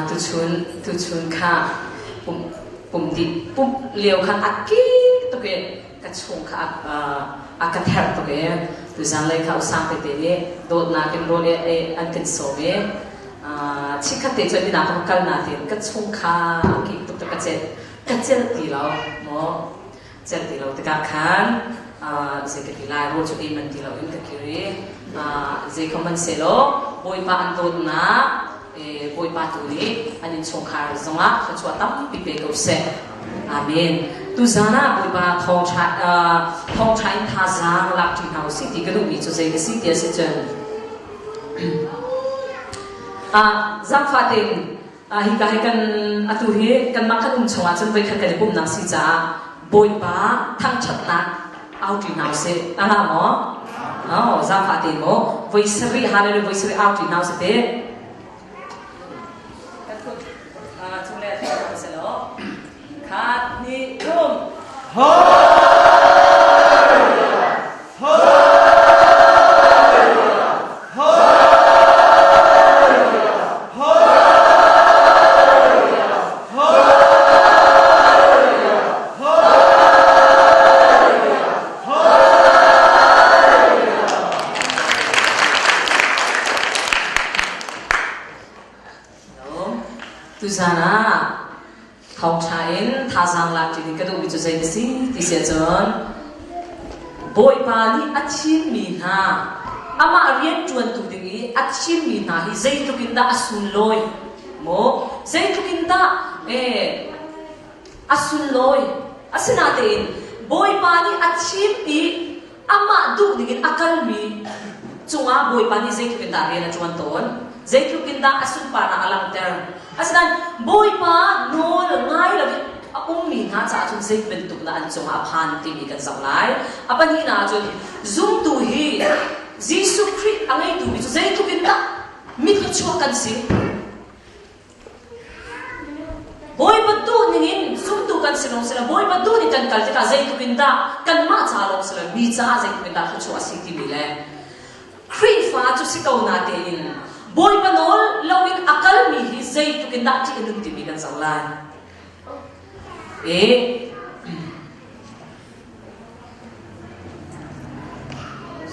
tu chun kha pum di pum liu khan aki to ke ka chung kha ka ther to ke tu zan lai kha usang pe te ni dot na ken ro le an ken so me chi kha te chani na ka kal na te ka chung kha ki to ka chel ti lo mo chel ti lo te ka khan ze ke la ro chu e man ti lo in ka kiri ze common se lo boi pa an dot na boi pa tu ni anin chung kha zonga ka chu tam pi pe ko se amen tu zana boi pa thong chai tha zang lak ti hau si ti ka du mi chu ze ke si ti se chen zang fa tin hi ka kan atu hi kan ma kan chunga chen vai kha ka bum na si cha boi pa thang chat na au ti nau se ana mo zang fa tin mo voi sri ha le voi sri au ti nau se te Kat ni rum. Tu sana thong chain tha sang lak ti ka du bi chu zai si ti se chon boi pa ni achin mi na ama rian chuan tu dingi achin mi na hi zai tu kin da asun loi mo zai tu kin da asun loi asina te boi pa ni achin mi ama du dingin akal mi chunga boi pa ni zai tu kin da rian chuan ton zai tu kin da asun pa na alang ter asdan boi pa nol ngai la mi na cha chun zai ben tu na an chunga phan ti mi kan sang lai apan hi na chun zum tu hi Jesus Christ angai tu bi chu zai tu kin da mi ka chua kan si boi pa tu ningin zum tu kan silong sila boi pa tu ni kan kal ta zai tu kin da kan ma cha long sila mi cha zai tu kin da chu asi ti mi le Christ fa chu si kau na te in boi pa nol lawin akal mi hi zai tu kin da ti kan ti mi kan sang lai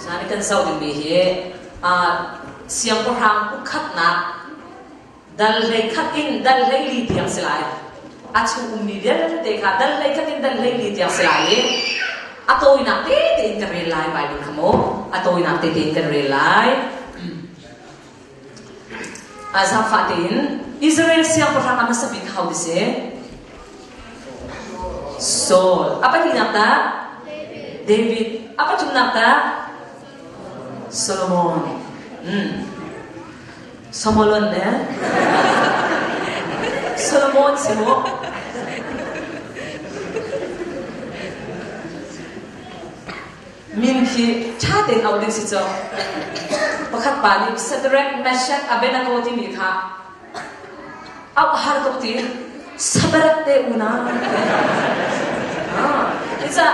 sani kan sau din mi hi siang ko hang ku khat na dal lei khat in dal lei li tiang silai achu ummi del te kha dal lei khat in dal lei li tiang silai atoi na te in ka re lai bai du khamo atoi na te in ka re lai azam fatin Israel siang ko hang ama sabin how this Saul. Apa ni nata? David. Apa tu nata? Solomon. Solomon ya. Solomon simo. Min ki chating awding si cho. Pakat bani Shadrach, Meshach, Abednego ti mi kha. Aw har to ti sabarat te una. Isa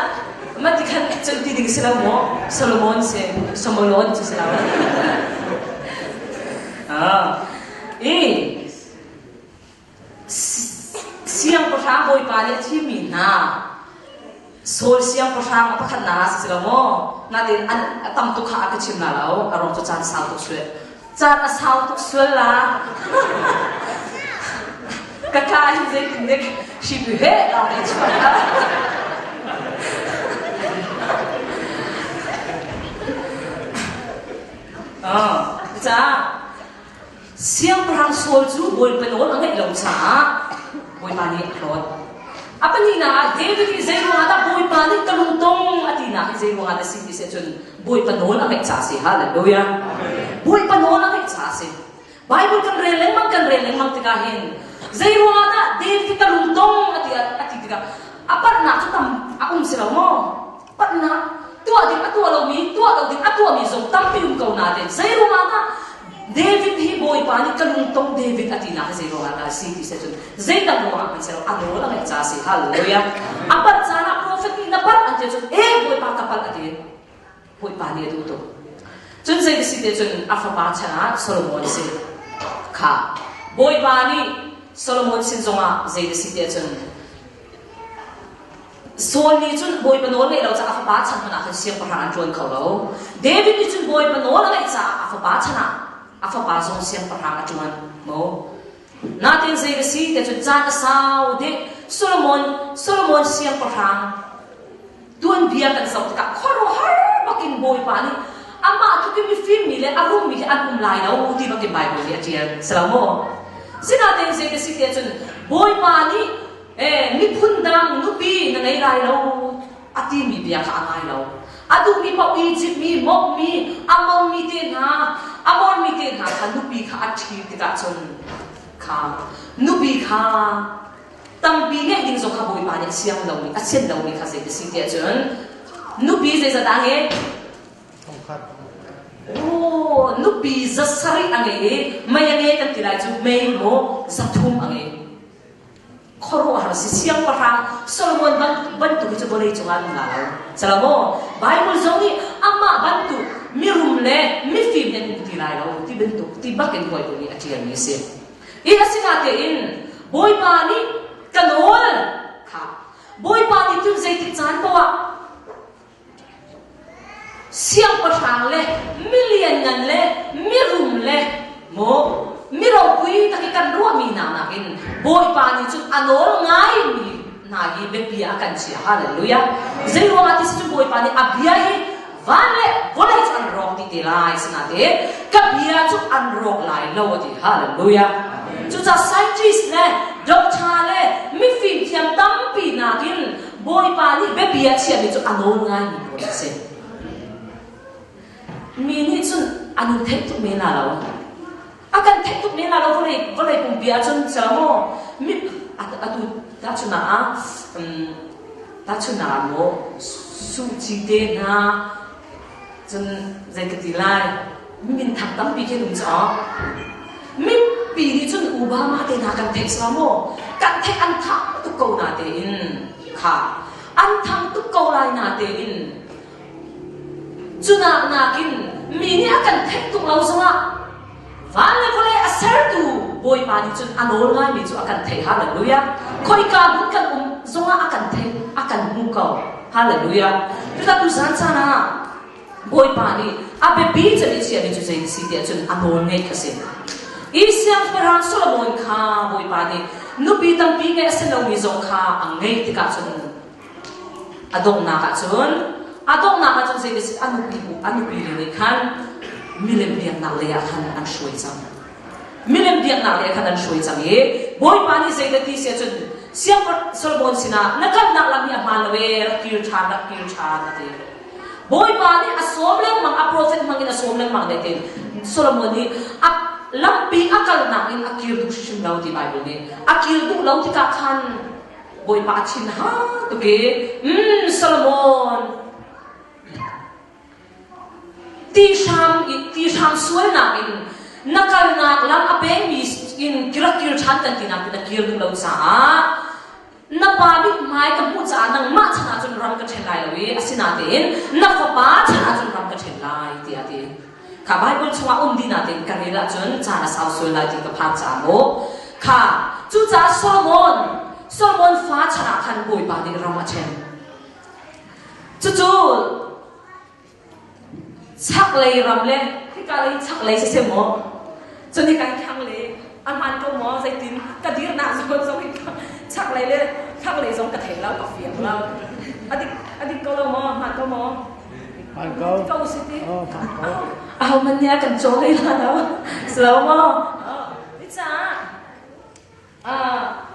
mati kan chunti ding sila mo Solomon se sila siang ko sang boy pa le thi mi na sol siang ko sang pa khan na sila mo na din tam tu kha ka chim na lao arong to chan sao tu swe la Kakak ini si buhe lah ni cakap. Macam siang perang solju boy penon angin longsa boy panik klot. Apa ni na David izay mo ata boy panik kalungtong atina izay mo ata si disecun boy penon angin casi haleluya. Boy penon angin casi. Bible kan releng mang tikahin. Zai ruada David kalungtong ati tiga. Apa na tutam sila mo. Apa na tua mi zong tampi kau natin. Zai ruada David hi boy panik kalungtong David atina zai ruada si disecun. Zai tanwa kan sila ano lang ay casi haleluya. Apa sana prophet ni napar ante boy pa kapal atin. Boy panik duto. Chun zai disecun afa pa chana Solomon si ka boy bani Solomon sinzonga zai de sitia chun Sol ni chun boy panol ngai lo cha afa ba chan mana khan siam parhan chuan khau lo David ni chun boy panol ngai cha afa ba chana afa ba zong siam parhan chuan mo na tin zai de si te chun chan sao de Solomon siam parhan tuan bia kan sau ka khoro har bakin boy bani ama tu ki mi film mi le arum mi an lai lo ti bakin Bible le atian salamo Sinate zai de si te chun boy bani mi phundang nupi na ngai lai lo ati mi bia ka ngai lo adu mi pa Egypt mi mok mi amon mi te na ka nupi kha athi ti ka chun kha nupi kha tampi nge ding zo kha boy bani siam lo ni asen lo ni kha zai de si te chun nupi zai za dang e oh nupi za sari ange mayange kan tilai chu mei mo zathum ange khoro har si siang parang Solomon bantu ki boleh chungan lalau salamo Bible zongi amma bantu mirum le mi fim ne ti lai lo ti bentuk ti baken boy ni atian ni se i asinate in boy pani kanol kha boy pani tu zai ti chan bawa siang parang le million nan le mirum le mo miro pui takikan ruwa mi na in boy pani chu anol ngai mi na gi be pia kan chi hallelujah zai ro ati chu boy pani abia hi vale volai chu an rong ti lai sna de ka bia chu an rong lai lo ti hallelujah chu cha scientist le doctor le mi film thiam tam pi na gin boy pani be pia chi mi chu anol ngai mi bo se mi ni chu anu thek tu me na lo akan thek tu me la lo volei pum bia chun chamo mi atu ta chuna mo su chi de na chun zai ka ti lai min thak tam pi ke lum cha mi pi ni chun uba ma te na kan thek samo kan thek an tha tu ko na te in kha an thang tu ko lai na te in chuna na kin mi ni akan thek tu lo zonga Vale kole asar tu boy pani chun anol ngai mi chu akan thei hallelujah khoi ka bun kan zonga akan thei akan mukau hallelujah tu ta tu san sana boy pani abe bi chali chi ani chu sei si dia chun anol ngai khase isiang parang Solomon kha boy pani nu bi tam pi ngai aselo mi zong kha angai ti ka chun adong na ka chun sei si anu pi ni khan Milim biak nak lea kan an shui chang. Milim biak nak lea kan an shui chang ye. Boy pani zai da ti sia chun siang Solomon sina nakal nak lam ya man we rakir cha na te. Boy pani asom leng mang a prophet mangin asom leng mang te. Solomon ni ap lampi akal nak in akir du shim lau ti Bible ni. Akir du lau ti ka khan boy pa chin ha to ke Solomon ti sham suai na in nakal nak lam apeng mi in kirakir chan tan ti na kir du lo sa na pa bi mai ka mu cha nang ma chana chun ram ka thelai lo we asina tin na fa pa chana chun ram ka thelai ti ati ka Bible chunga di na tin ka rela chun chana sau suai la ti ka pha cha mo ka chu cha Solomon fa chana khan boi ba ni ram a chen chu chắc lấy ram le khi cả lấy chắc lấy sẽ mỏ cho nên cái khang lấy ăn ăn câu mỏ dây tin cái đi nào rồi chắc lấy le chắc lấy giống cái thể lao cà phê lao anh đi câu đâu mỏ ăn câu mỏ ăn câu gì đi mình nhớ cần chỗ lấy là đâu slow mỏ đi cha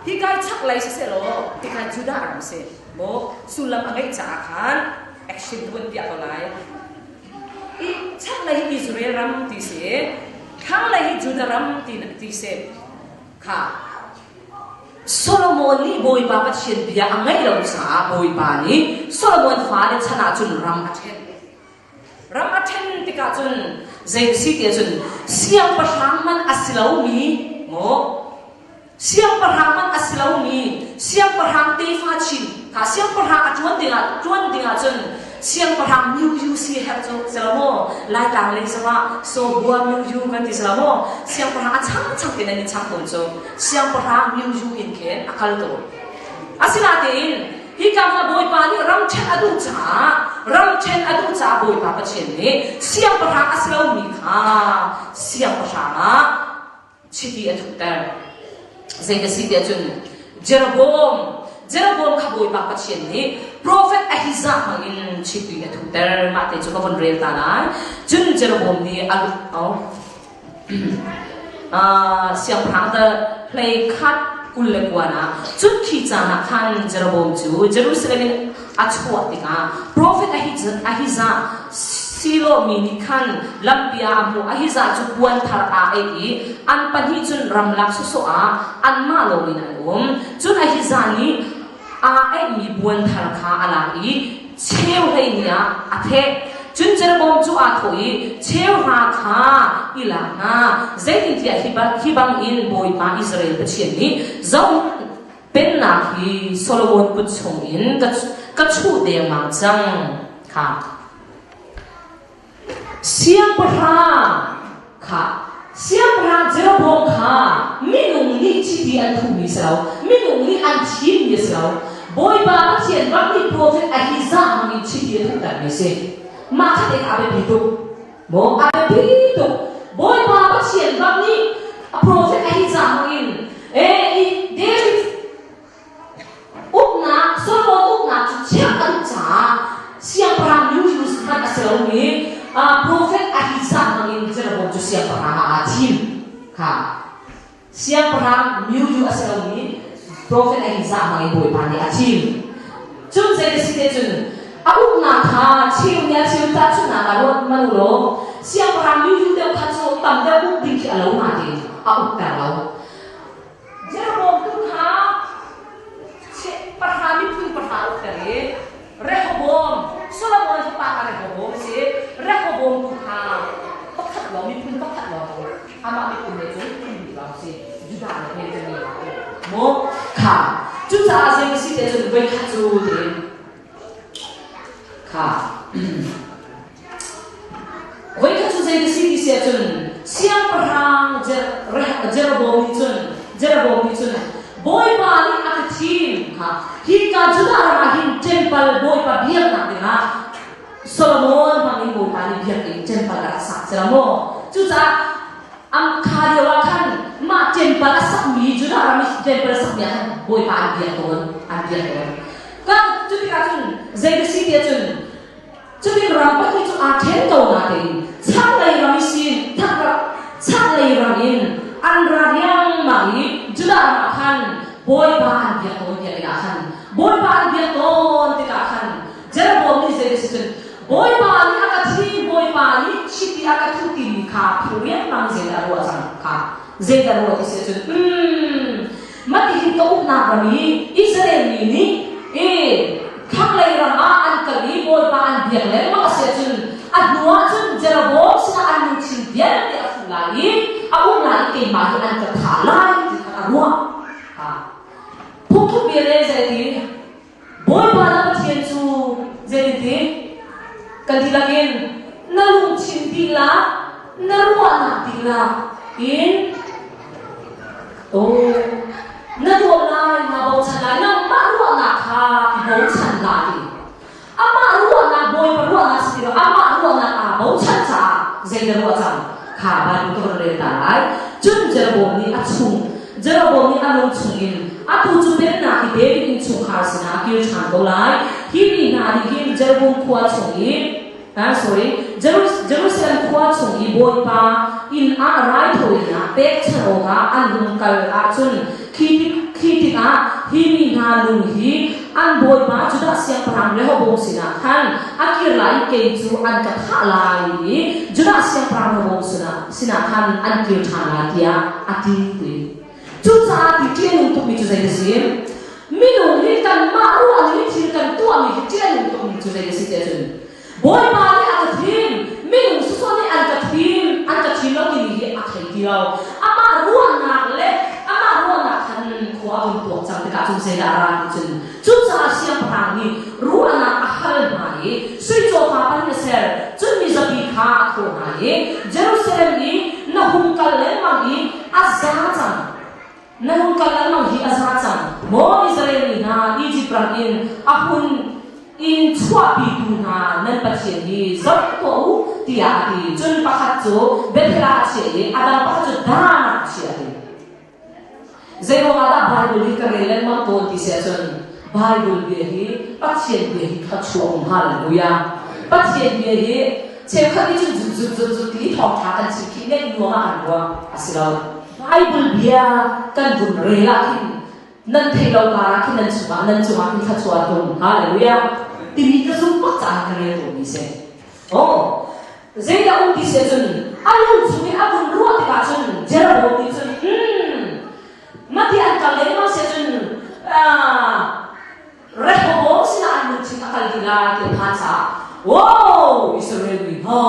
khi cái chắc lấy sẽ lo khi cái Judah ram sẽ mỏ sulam anh ấy trả khán action tuân việc ở lại chắc là Israel ram ti se khang là Judah ram ti se kha Solomon ni boy ba pa chen bia angai lo sa boy ba ni Solomon fa le chana chun ram athen ti ka chun zai si ti chun siang pa sang man asilau mi mo siang pa hang man asilau mi siang pa hang te fa chin ka siang pa hang chuan dinga chun siang parang miu si hep jo selamo lai tang le sama so bua miu kan ti selamo siang parang achang tin ani chang ton jo siang parang miu in ke akal to asinatin hi kama boy pa ni ram chen adu cha boy pa chen ni siang parang aslo mi kha siang parang chiti atuktar zaida si dia chun Jeroboam khaboy pa chen ni prophet Ahijah mangin chiti atuktar mate chu kabon rel ta na chun Jeroboam ni alu siang parang da play cut kulle kuana chun khi chana khan Jeroboam chu Jerusalem achwa tika prophet Ahijah silo mini khan lampia amu Ahijah chu buan thar a ei an pani chun ramlak so a an ma lo min chun Ahijah ni a ei mi buan thar kha ala i cheu hei nia a the chun Jeroboam chu a thoi cheu ha kha ila na zaitin tia hibang in boy pa Israel pachien ni zong pen na hi Solomon put chong in ka chu de mang chang kha siang pra Jeroboam kha minung ni chi di an thu mi sao minung ni an chi mi sao boy pa pachien bang ni prophet Ahijah ni chi di thu ta ni se maka de abe bitu mo abe bitu boy pa pachien bang ni prophet Ahijah ngin David ukna Solomon ukna chiang an cha siang pra new use kan aselo ni prophet Ahijah ngin Jeroboam chu siang pra a thim kha siang pra new use aselo ni prophet Ahijah ngin boy pa ni a thim chun se de site chun aku na kha chiu ta chu na lo manulo siang pra new use de kha chu tam de bu ding ki alo na de a uk ta lo Jeroboam tu kha parhami pun parhau kare Rehoboam Solomon tu pa Rehoboam si Rehoboam tu kha pakhat lo mi pun pakhat lo ama mi pun de chu pun lo si juda ne de ni mo kha chu sa se si de chu ve kha chu de kha ve kha chu se de si di se chun siang parhang Jeroboam ni chun boy pa ni akathim ha hi ka juda ra hin temple boy pa biak na de ha Solomon mangin boy pa ni biak in temple ra sa selamo chu cha am kha de wa khan ma temple sa mi juda ra mi temple sa mi han boy pa biak ton ka chu ti ka chun zaid si dia chun chu ti ra pa ki chu a then to na de chang lai ra mi sin thak ra chang lai ra in an ra yang mai juda ra khan boy pa an biak ton dia ila khan boy pa an biak ton ti ka khan Jeroboam ni zaid si chun boy pa ni akathi boy pa ni chiti akathu ti ni kha phurian mang zaid aro asam kha zaid aro ise chun mati hi to na ra mi Israel ni khak lai ra ma an ka ni boy pa an biak le ma se chun adnuwa chun Jeroboam sina an ni chin dia ni afulai au na ke ma hi an ka thalai ti kha ruwa ha phukhu bele zaidi boy pa na pathian chu zaidi kanti lagin nalung chin dila narwa na dila in na do lai na bo chan lai na ma ruwa na kha bo chan lai ama ruwa na boy pa ruwa na siro ama ruwa na a bo chan cha zaidi ruwa chan kha ba ni to re ta lai chun Jeroboam ni achung Jeroboam ni alung chung in atu chu ben na ki David in chung khar sina kir chan do lai hi ni na ni him Jeroboam khwa chung in Jerusalem khwa chung i boy pa in a rai thoi na pek chano ga an kal a chun khi a hi ni na lung hi an boy pa juda siang parang Rehoboam sina khan akir lai ke chu an ka tha lai juda siang parang Rehoboam sina khan an kir tha la tia ati pi chu cha ti tian tu mi chu zai sim mi no ni kan ma ru an ni thil kan tu mi tian tu mi chu zai si te chun boy pa ni akathim min so ni an ka thim lo ki ni a thai ti lo ama ruan na le ama ruan na khan khwa un to chang te ka chung se da ra ni chun chu cha siam parang ni ruan na a hal mai sui cho pa pan ser chun mi zabi kha ko mai Jerusalem ni na hum kal le magi azatan na hum kal le magi azatan mo Israel ni na Egypt in ahun in chua pi tu na nan patien ni zot ko tia ti chun pakhat chu bethela che adam pakhat chu dana che zero ada Bible ni karelen ma to ti se chun Bible be hi patien be hi kha chu hallelujah patien be hi che kha ni chu zu ti thok tha kan chi ki ne no ma kan wa asilo Bible bia kan bun re la kin nan thei lo ka kin nan chu ma kin kha chu atum hallelujah ti ka zum pa cha ka re to mi se oh zai da ti se chun alun chu ni abun ro ti ka chun jera bo ti chun mati an ka le ma se chun Rehoboam sina an chi akal dila ke phansa oh Israel ni ha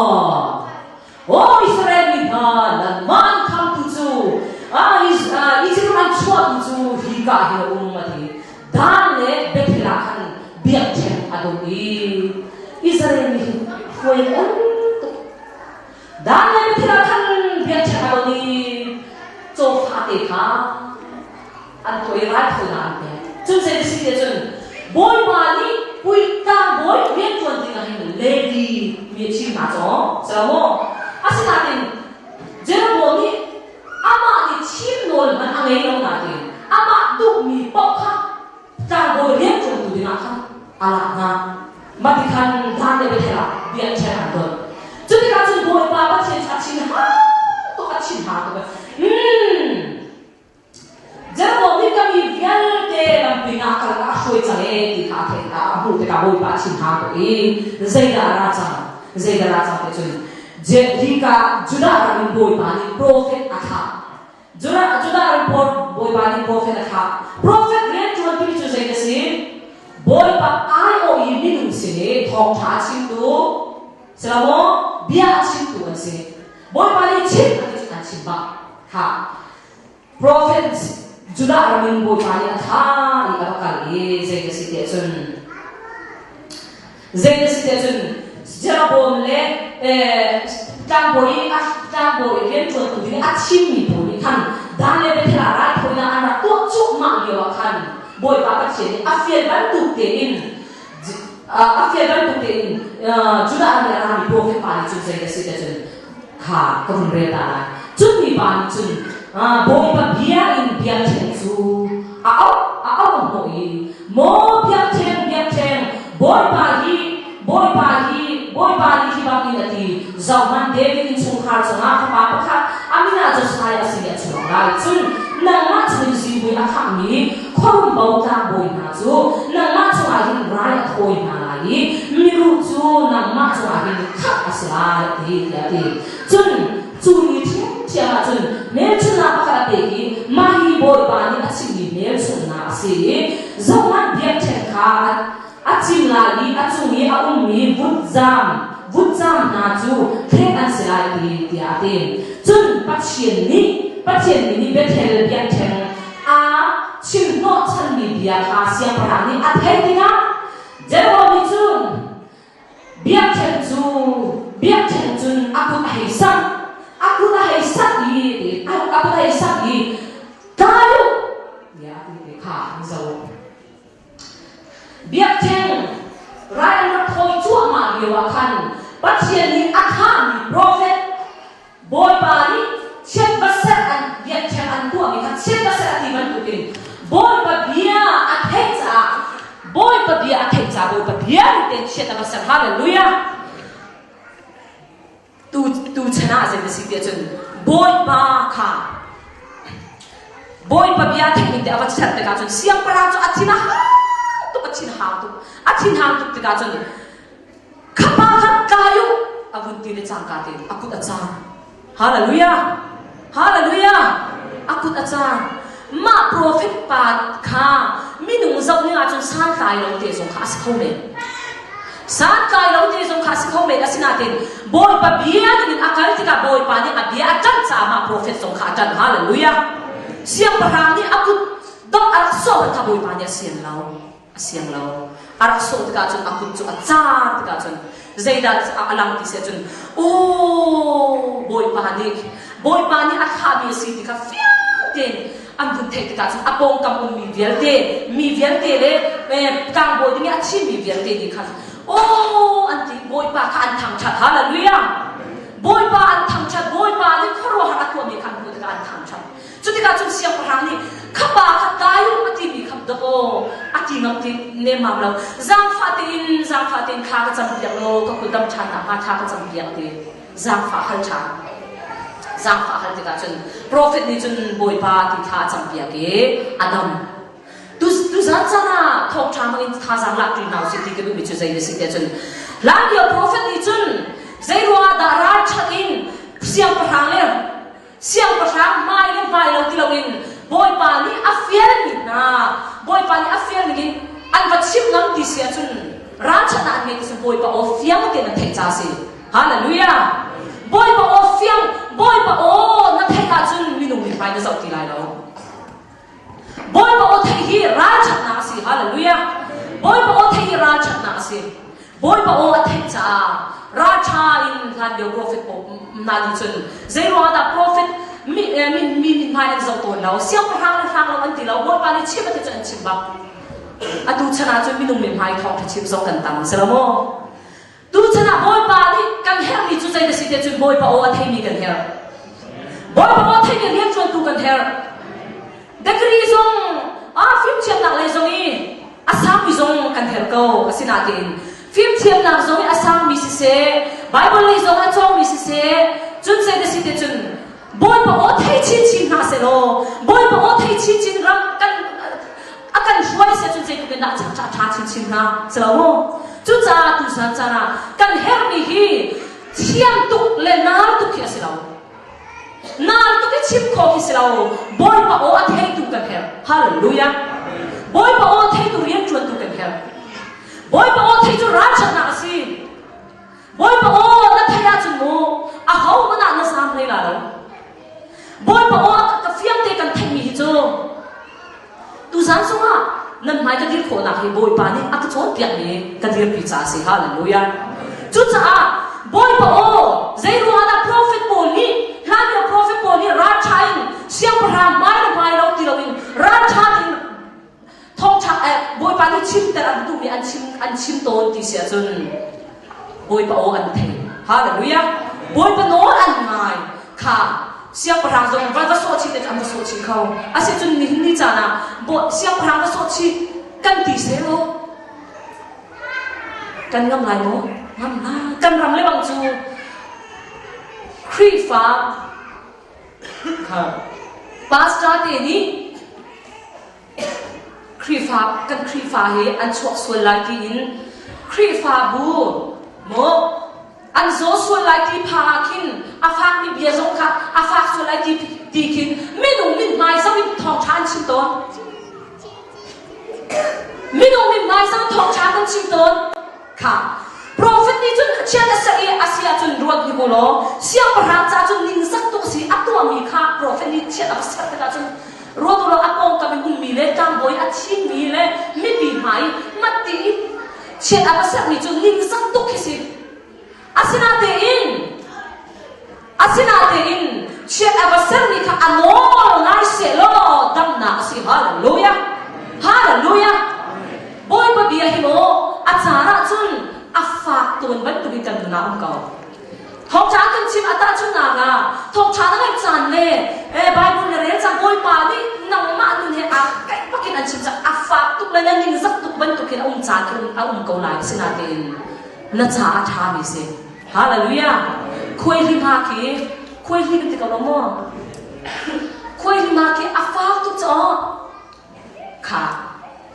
oh Israel ni ha the man come to chu is man chua tu hi ka hi mati dan le Bethela khan biak chen adoi Israel ni foi an dan le Bethela khan biak chen adoi cho phate kha an toi rai thoi na ne chun se si de chun boy mani pui ta boy bien chuan ti hin lady mi chi ma cho sa mo asina tin Jeroboam ni ama ni chin nol man angai lo na tin ama tu mi pok kha ta boy bien chuan tu dina kha ala na ma ti khan dan le Bethela bien chen ha do chu ti ka chun boy pa ba chen cha chin ha to ka chin ha to Jeroboam ni ka mi vial te lam pinga ka la khoi cha le ti kha the ta hu te ka boy pa chin ha to zai da ra cha te chun je ri ka Judah ra min boy pa ni prophet akha Judah ra boy pa ni prophet akha prophet ren chuan ti chu zai da si boy pa ai o yi ni nu se ne thong tha chin tu selamo bia chin tu an se boy pa ni chin an chin ba ha prophet Judah ra min boy pa ni akha ni ka ka li zai da si te chun Jeroboam le tang boy ren chuan tu ni a chim mi boy khan dan le Bethela ra thoi na ana to chu ma yo khan boy pa ka chen a fiel ban tu te in Judah ni ra mi prophet pa ni chu zai da si te chun kha ka hun re ta chun mi pa ni chun boy pa bia in bia chen chu a mo bia chen boy pa hi ba ni ati zaman David in chung khar changa pa kha amina Josiah asiya chung lai chun nang ma chung si bui a kham ni khom bau ta boy na chu nang ma chung a hin rai a khoi na lai mi ru chu nang ma chung a hin kha asla ti ya ti chun chu ni thia chun me chun na pa kha te ki ma hi boy ba ni a ching ni me chun na si zaman biak chen kha achim la li achungi a mi vut jam na chu thek an selai ti ate chun pathian ni Bethel biak chen a chim no chan mi bia kha siam pra ni a thek tinga Jeroboam ni chun biak chen chun aku ai san ni talu ya ti kha zo biak chen rai na thoi chu ma yo khan pathian ni akha ni prophet boy pa ni chet basat an biak chen an tu mi kha chet basat ti man tu tin boy pa bia athek cha boy pa bia ni te chet basat hallelujah tu chana se si te chun boy pa bia thek ni te awat chat te ka chun siang para chu athina achin hang tu ti ka chon khapa khat kayu abun ti le chang ka te akut achang hallelujah akut achang ma prophet pa kha minung zau ni a chon san tai lo te so kha sa khome san tai lo te so kha sa khome asina te boy pa bia ni akal ti ka boy pa ni a bia chan cha ma prophet so kha chan hallelujah siang pa ni akut dok arak so ta boy pa ni siang lao arak so tika chun akut chu achar tika chun zaida alang ti se chun boy pani akhabi si tika fiaten am dun thek tika chun apong kam mi vialte le kang boy dingi achi mi vialte ni khan anti boy pa ka an thang chat hallelujah boy pa an thang chat boy pa ni khoro ha atwa mi khan ko tika an thang chat chu tika chun siang parang ni khapa khatayu ati mi kham do ati ngam ti ne mam lo zang fatin kha ka cham biak lo ka kudam chan na ma tha ka cham biak ti zang fa hal tika chun prophet ni chun boy pa ti tha cham biak ke adam tu zan chana thok cha mangin tha zang la ti naw si ti ke mi chu zai ni si te chun la yo prophet ni chun zai ro da ra chatin siang parang mai lo ti lo in boy pa ni afiel ni na boy pa ni afiel ni an va chim ngam ti sia chun ra chana an me boy pa o fiam te na thai cha si hallelujah boy pa o fiam boy pa o na thai ta chun mi nu mi pai na zau ti lai lo boy pa o thai hi ra chana si hallelujah boy pa o thai hi ra chana si boy pa o thai cha ra cha in han yo prophet po na di chun zero da prophet min mai an zau to lo siam hang lo an ti lo boy pa ni chim te chan chim ba atu chana chun mi nu mi mai thong chim zo kan tam selamo tu chana boy pa ni kan her ni chu zai de si te chun boy pa o a thai mi kan her boy pa o thai mi rian chun tu kan her de kri zong film chiam nak lai zong i asam mi zong kan her ko asina tin film chiam nak zong i asam mi si se bible lai zong a chong mi si se chun zai de si te chun boy pa o thai chin na se lo boy pa o thai chin ram kan akan huai se chun zai ku na cha chin na se lo chu cha tu san cha na kan her mi hi chiam tu le na tu ki se lo na tu ke chim kho ki se lo boy pa o thai tu kan her hallelujah boy pa o thai tu rian chuan tu kan her boy pa o thai chu ra cha na si boy pa o na thai ya chu mo a hau ma na sam le la lo boy pa o ka fiam te kan thai mi hi chu tu san so ha nan mai ka dir kho na hi boy pa ni ak chon tiak ni ka dir pi cha si hallelujah chu cha boy pa o zai ru ada prophet po ni la ni prophet po ni ra chain siang pra mai lo ti lo in ra chain thong cha boy pa ni chim ta an tu mi an chim ton ti sia chun boy pa o an thai hallelujah boy pa no an mai kha siang parang zong va so chi te am so chi khau ase chun ni cha na bo siang parang va so chi kan ti se lo kan ngam lai mo ngam na kan ram le bang chu khri fa kha pastor te ni khri fa he an chok so lai ti in khri fa bu mo an zo so lai ti pha kin afak ni bia zong kha afak so lai ti kin min mai sa min thong chan chim ton min mai sa thong chan kan chim ton kha prophet ni chun chen sa e asia chun ruat ni bolo siang parang cha chun ning sak tu si atwa mi kha prophet ni chen ak sa ta chun ruat lo apong ka min mi le tam boy a chi mi le mi bi mai mati chen ak sa ni chun ning sak tu ki si asina te in chen ak sa ni kha ano ngai se lo dam na si hallelujah boy pa bia hi mo achara chun afak tun ban tu kan na ko thok cha kan chim ata chun na ga thok cha na chan le bible ne re cha boy pa ni nang ma nu he a kai pakin an chim cha afak tu le na ning zak tu ban tu kin cha kin ko lai sina tin na cha a tha mi se hallelujah khoi ri ma ki ti ka lo mo khoi ri ma ki afak tu cha kha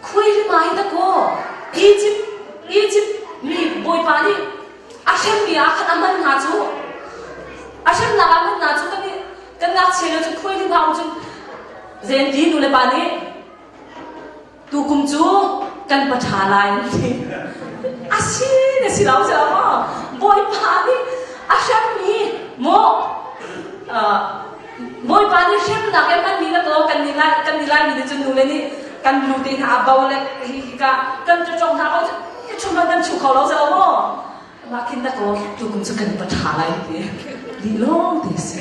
khoi ri ma hi da ko Egypt mi boy pa ni ashem mi akhat aman na chu ashem na aman na chu kan ngak chelo chu khoi ri ma chu zen di nu le pa ni tu kum chu kan pa tha lai ni asi ne silau cha ma boy pa ni ashem mi mo boy pa ni shem na ke man mi na to kan ni lai mi chu nu le ni กันลูติหาเบาเลยฮิกากันจะจงหาเขาชุมกันชุกเขาเราจะเอาบ่ว่าคิดนะก็จุกุมจะกันปัญหาอะไรดีดีลองดีสิ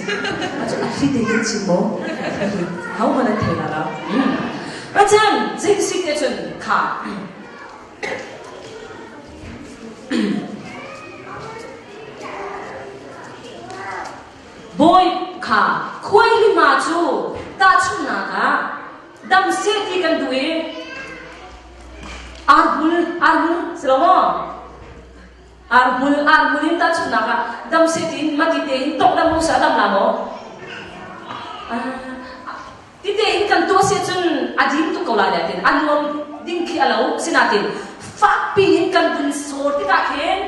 อาจจะอาทิตย์เดียวชิมบ่เขามาได้เท่าแล้วเพราะฉะนั้นสิ่งสิ่งที่ฉันขาดบอยค่ะคุยลิมาจูตาชุนนากาดำเสียที่กันด้วยอาร์บุลสลามอาร์บุลินตาชุนนากาดำเสียที่มาติเตหินตกดำมุสาดำลามอติเตหินกันตัวเสียจุนอดีตตุกเอาลายเด่นอันนู้นดิ้งขี้อะไรสินาตินฟักปีหินกันบุญโสดที่ตาเข็น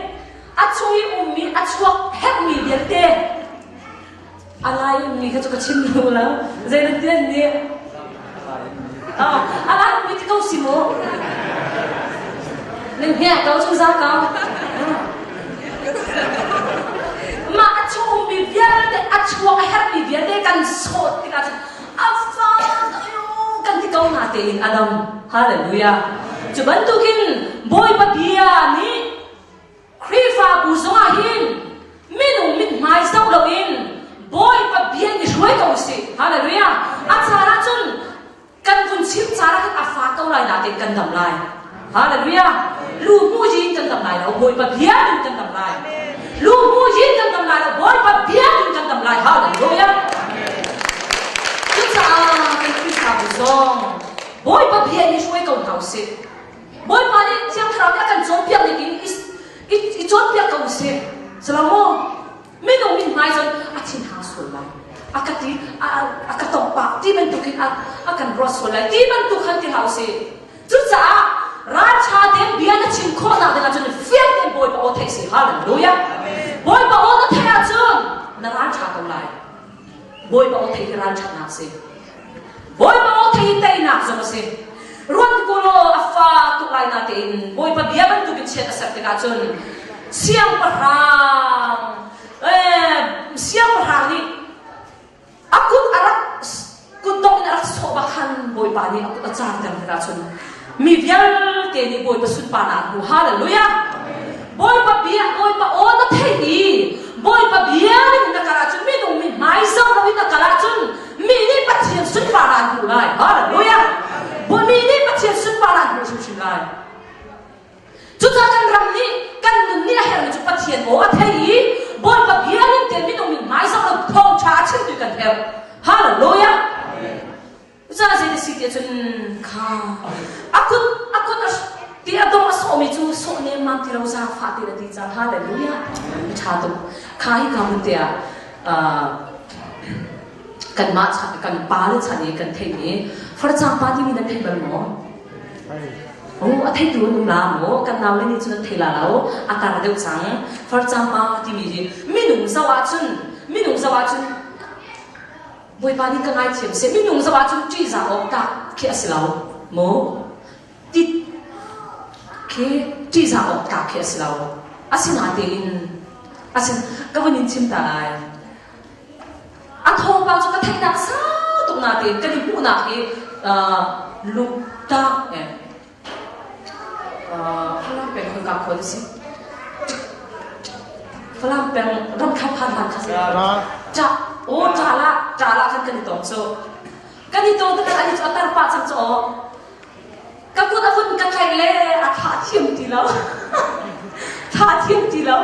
อัจฉริมีอัจฉริเฮมีเดียเตอะไรมีเขาจะกระชิมดูแล้วเจนเดียนเนี่ยอะไรมีที่เขาสิโมเนี่ยเขาจะซักเขามาอัจฉริมีเดียเตอัจฉริเฮมีเดียเตกันโสดที่กันอัฟฟากันที่เขาหน้าเตอินอดัมฮาเลลูยาจุบันตุกินบอยปะเบียนี่ครีฟ้าบุษงาหินมินุมินไม้เศร้าเราอินบอยปะเบียนี่ช่วยเขาสิฮาเลลูยาอัจฉริจุนกันคุณชิมจาระกันอัฟฟ้าเขาไล่หน้าเตกันทำลายฮาเลลูยาลูกมูจินกันทำลายเราบอยปะเบียนี่กันทำลายลูกมูจินกันทำลายเราบอยปะเบียนี่กันทำลายฮาเลลูยาจุดจ้าเป็นคริสต์มาสซองบอยปะเบียนี่ช่วยเขาสิบอยปะนี่เสียงคราวนี้กันโจมเปียกนี่กินอีโจมเปียกเขาสิสลามโมไม่ต้องมีไม้จนอาทิตย์หาส่วนไรอากาศที่อากาศตกปากที่มันตุกินอาการรสส่วนไรที่มันตุกันที่เขาสิจุดจ้าราชาเดียนเบียนชิมโคตรเดียนจนเฟี้ยงเดียนบอยปะโอเทสิฮาเลลูยาบอยปะโอนั่นเทียจนนั่นราชาตรงไรบอยปะโอเทที่ราชานักสิบอยปะโอเทที่เตยนักจนสิรวมกุโลอัฟฟาตุไลนาเตนบอยปะเบียมันตุกินเช็ดอาศัยกันจนเสียงประหารเสียงประหารนี่อากุดอารักกุดตรงนี้อารักสอบขันบอยปานี่อากุดอาจารย์กันกันจนมีเบียร์เตนี่บอยปะสุดปานาหูฮาเลลูยาบอยปะเบียบอยปะโอนั่นเทียบอยปะเบียนี่นักการจนไม่ต้องมีไม้ซ้ำแล้วนักการจนมีนี่ปะเทียนสุดปานาหูไลฮาเลลูยาบอยมีนี่ปะเทียนสุดปานาหูสุดไลจุดกันรำนี้กันนุ่มนี่เห็นมันจุดปะเทียนโอ้เทียบอยปะเบียนี่เต็มไม่ต้องมีไม้ซ้ำแล้วทองชาชิดด้วยกันเทวฮาเลลูยาจะเจอสิ่งที่จนข้าอากุดที่อาตมาสอมิจูสอนเนมันที่เราจะฟังที่เราดีจังฮาเลลูยาชาตุข้าให้คำเดียกันมากันปาลชานีกันเทนีฟาร์จังปาที่มีนั่นเทบัลโมโอ้อาทิตย์ดูนุ่มลามโมกันนาวเล่นนี่จุนเทลาแล้วอาการเดียวจังฟาร์จังปาที่มีนุ่มสวัสดิ์บอยปานี่ก็ง่ายเฉียบเสียมีนุ่งสวัสดิ์จีจ่าออกตาเขียสิเราโมติดเขียจีจ่าออกตาเขียสิเราอาศินาเดินอาศินก็วันนี้ชิมตายอาทองบางจุดก็แทงดักซ้าตรงนาเดินก็ดิบูนาเอลูกตาฝรั่งเป็นคนกับคนสิฝรั่งเป็นร่ำคับพันหลังค่ะจะโอ้จ่าละkan ganito so ganito kan ani so tar pa sang so kaput afun kan khaile a tha thiam ti lo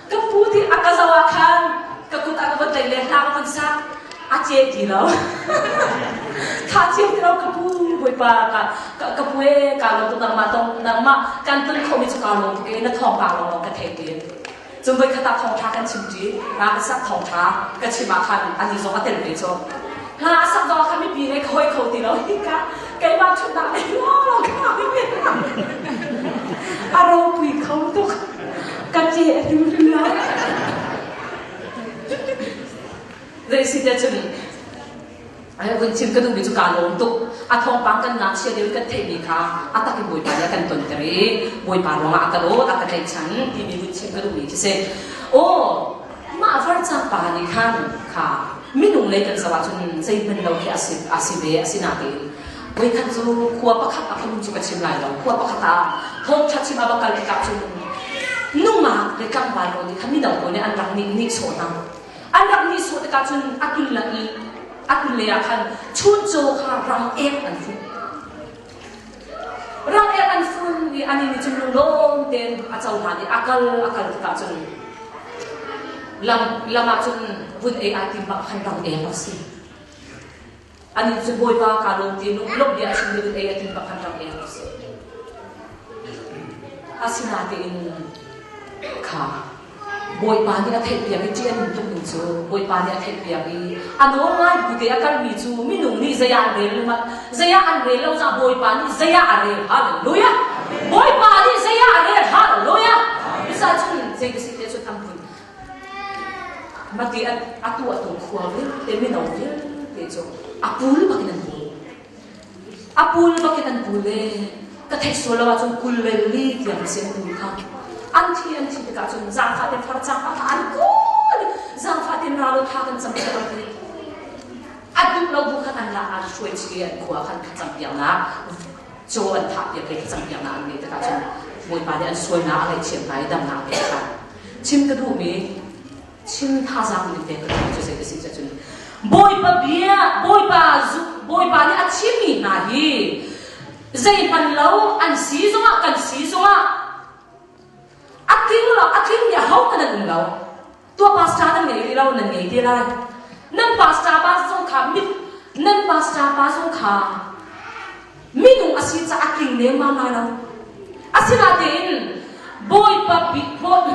kaputi akazawa khan kaput akabot laile tha kan sa a che ti lo tha thiam ti lo kapu boi pa ka kapue ka lo tu tang ma kan tun khomi chu ka lo ke na thong ka lo ka the tiจนไปขตัดทองท้ากันชิมจีร้านสักทองท้ากันชิมมาคันอันนี้สองก็เต็มเลยจ้ะร้านสักดอกคันไม่ปีในคอยเขาตีเราที่กะไก่บ้านชุดหนักไอ้ล้อเราค่ะไม่เป็นอารมณ์ปีเขาตุกกันเจี๊ยดูเรื่องเรื่องสิ่งที่จะมีไอ้คนชิมก็ต้องมีจุการลงตุกอาทองปังกันนักเชียร์เดียวกันเทมีค่ะอาตะกิบวยปาเนี่ยกันตุนเตรีบวยปาลงอากาศโออากาศในชั้นที่มีคนชิมก็ต้องมีที่เสโอ้มาฟังจากปานี่ขันค่ะมินุ่งเลยกันสวัสดิ์จนใจเป็นเราแค่อาศิเบอาศินาเกล boi kan chu khua pakhat aphum chu ka chim lai lo khua pakhata hom tha chim abakal ka chu numa le kam ba lo ni khami dau ko ne an rak ni so na an rak ni so te ka chun akul la i akul le ya khan chun cho kha ram ek an fu ram ek an fu ni ani ni chum long ten a chau na ni akal te ka chun lama chun vun e atim ba khan ram ek si ani chu boi ba ka long ti lok dia chun ni vun e atim ba khan ram ek si asina te in kha boi pa ni a thei pia mi tian ni tum chu boi pa ni a thei pia mi ano ngai bu te akal mi chu mi nung ni zaya rel ma zaya an rel lo za boi pa ni zaya are hallelujah boi pa ni zaya are hallelujah isa chun se ke si te chu tam pun ma ti atu khwa ve te mi no ve te chu apul ba kinan bu le ka thei so lo chu kul le li tiam se tu kha anti te ka chun zang fa te phar chang fa an ko zang fa te na lo tha kan cham cha te adu lo bu kha an la an shoi chi an khwa khan cham piang na cho an tha ya ke cham piang na an ni te ka chun moi pa de an shoi na ai chim lai dam na ke ka chim ka du mi chim tha zang ni te ka chu se ke si cha chun boi pa ni a chim ni na hi zai pan lo an si zonga kan si zonga aking ya hau kan ang lo tua pastor na ngai lo na ngai dia lai nan pastor ba song kha mit nan pastor ba song kha minung asi cha aking ne ma ma lo asina tin boy pa big boy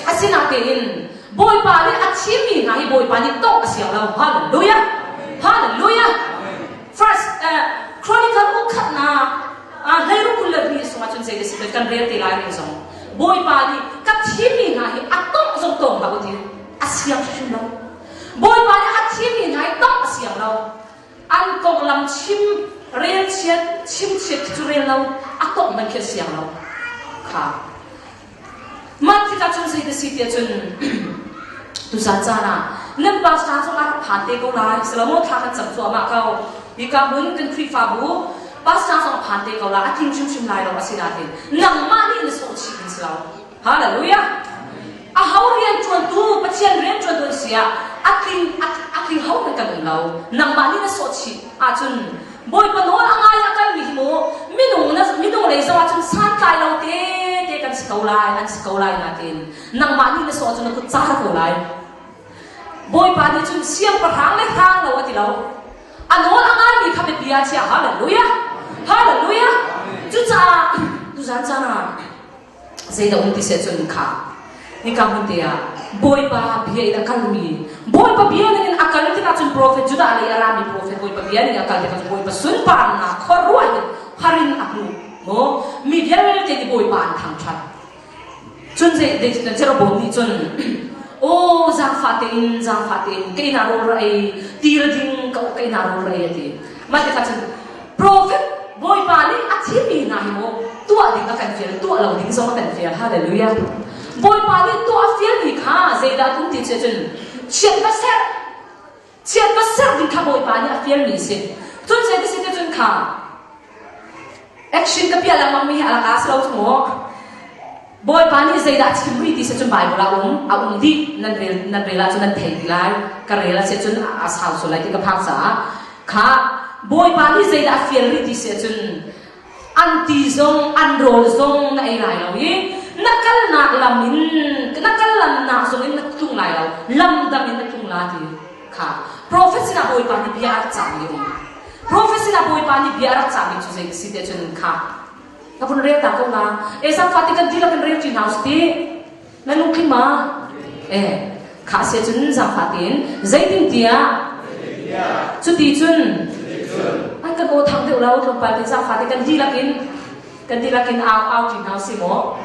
asina tin boy pa ni achimi ngai boy pa ni to asia lo hallelujah first chronicle ukhat na leiru kullar ni so ma chun se de kan re te lai ni so boi pa ni ka thimi nga hi atom zong tong ba ti asiam shu lo boi pa ni athimi nga hi tong asiam lo an kong lam chim rel chet chu rel lo atom man ke siam lo kha man ti ka chun sei de si te chun tu sa cha na lam pa sa so la pha te ko lai salamo tha kan cham chu ma ka hi ka mun kan khri fa bu pastor song phante ko la ating chum lai lo asina tin nang ma ni na so chi kin slau hallelujah a haurian chuan tu pachian rem chuan tu sia aking hau na kan lo nang ma ni na so chi a chun boy pa no anga ya kan mi mo minung le zo chun san kai lo te kan skau lai na tin nang ma ni na so chun ku cha ko lai boy pa ni chun siam pa hang le thang lo ati lo ano anga mi kha be bia chia hallelujah chú cha tu san cha na sei da un ti se chun kha ni ka mun te ya boy pa bia ida kan mi boy pa bia ni akal ti ka chun prophet juda ali arami prophet boy pa bia ni akal ti ka boy pa sun pa na khorwa harin aklu mo mi bia te ni boy pa thang chat chun se de chero bom ni chun o zang fatin ke na ro rai tir ding ka ke na ro rai ti ma te ka chun prophet boy pa ni achimi na hi mo tua ding ka kan fiel tua lo ding so kan fiel hallelujah boy pa ni tua fiel ni kha zai da tum ti che chun chiat ba ser ding ka boy pa ni a fiel ni se chun se ti chun kha action ka pia la mam mi ala ka slo mo boy pa ni zai da chim ri ti se chun bai bola di nan rela chun nan thei dilai ka rela se chun a sao so lai ti ka phak sa kha boy pa ni zai da fiel ri ti se chun anti zong anrol zong na ai lai lo yi nakal lam na zong in tung lai lo lam da min tung la ti kha prophet sina boy pa ni bia chang ni prophet sina boy pa ni bia chang ni chu zai si te chun kha ka pun re ta ko la e sang fati kan dila kan re chi house ti na lu khi ma kha se chun sang fatin zai tin tia chu ti chun anh cần ô thằng tiểu lâu thường phải ra phá thì cần đi là kín ao chỉ nào xí mỏ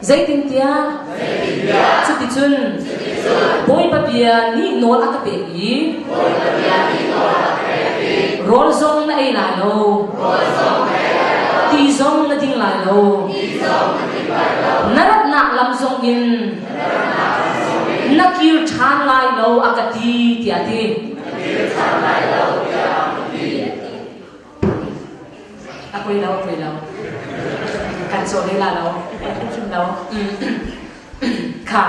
giấy tin tia chút tí chun bôi bà bia ni nô là cái bể rôl zong na ai lại lâu ti zong na ding lại lâu narat nak lam zong in nakir chan lại lâu akati tia ti กันโซนี่ละเราเราค่ะ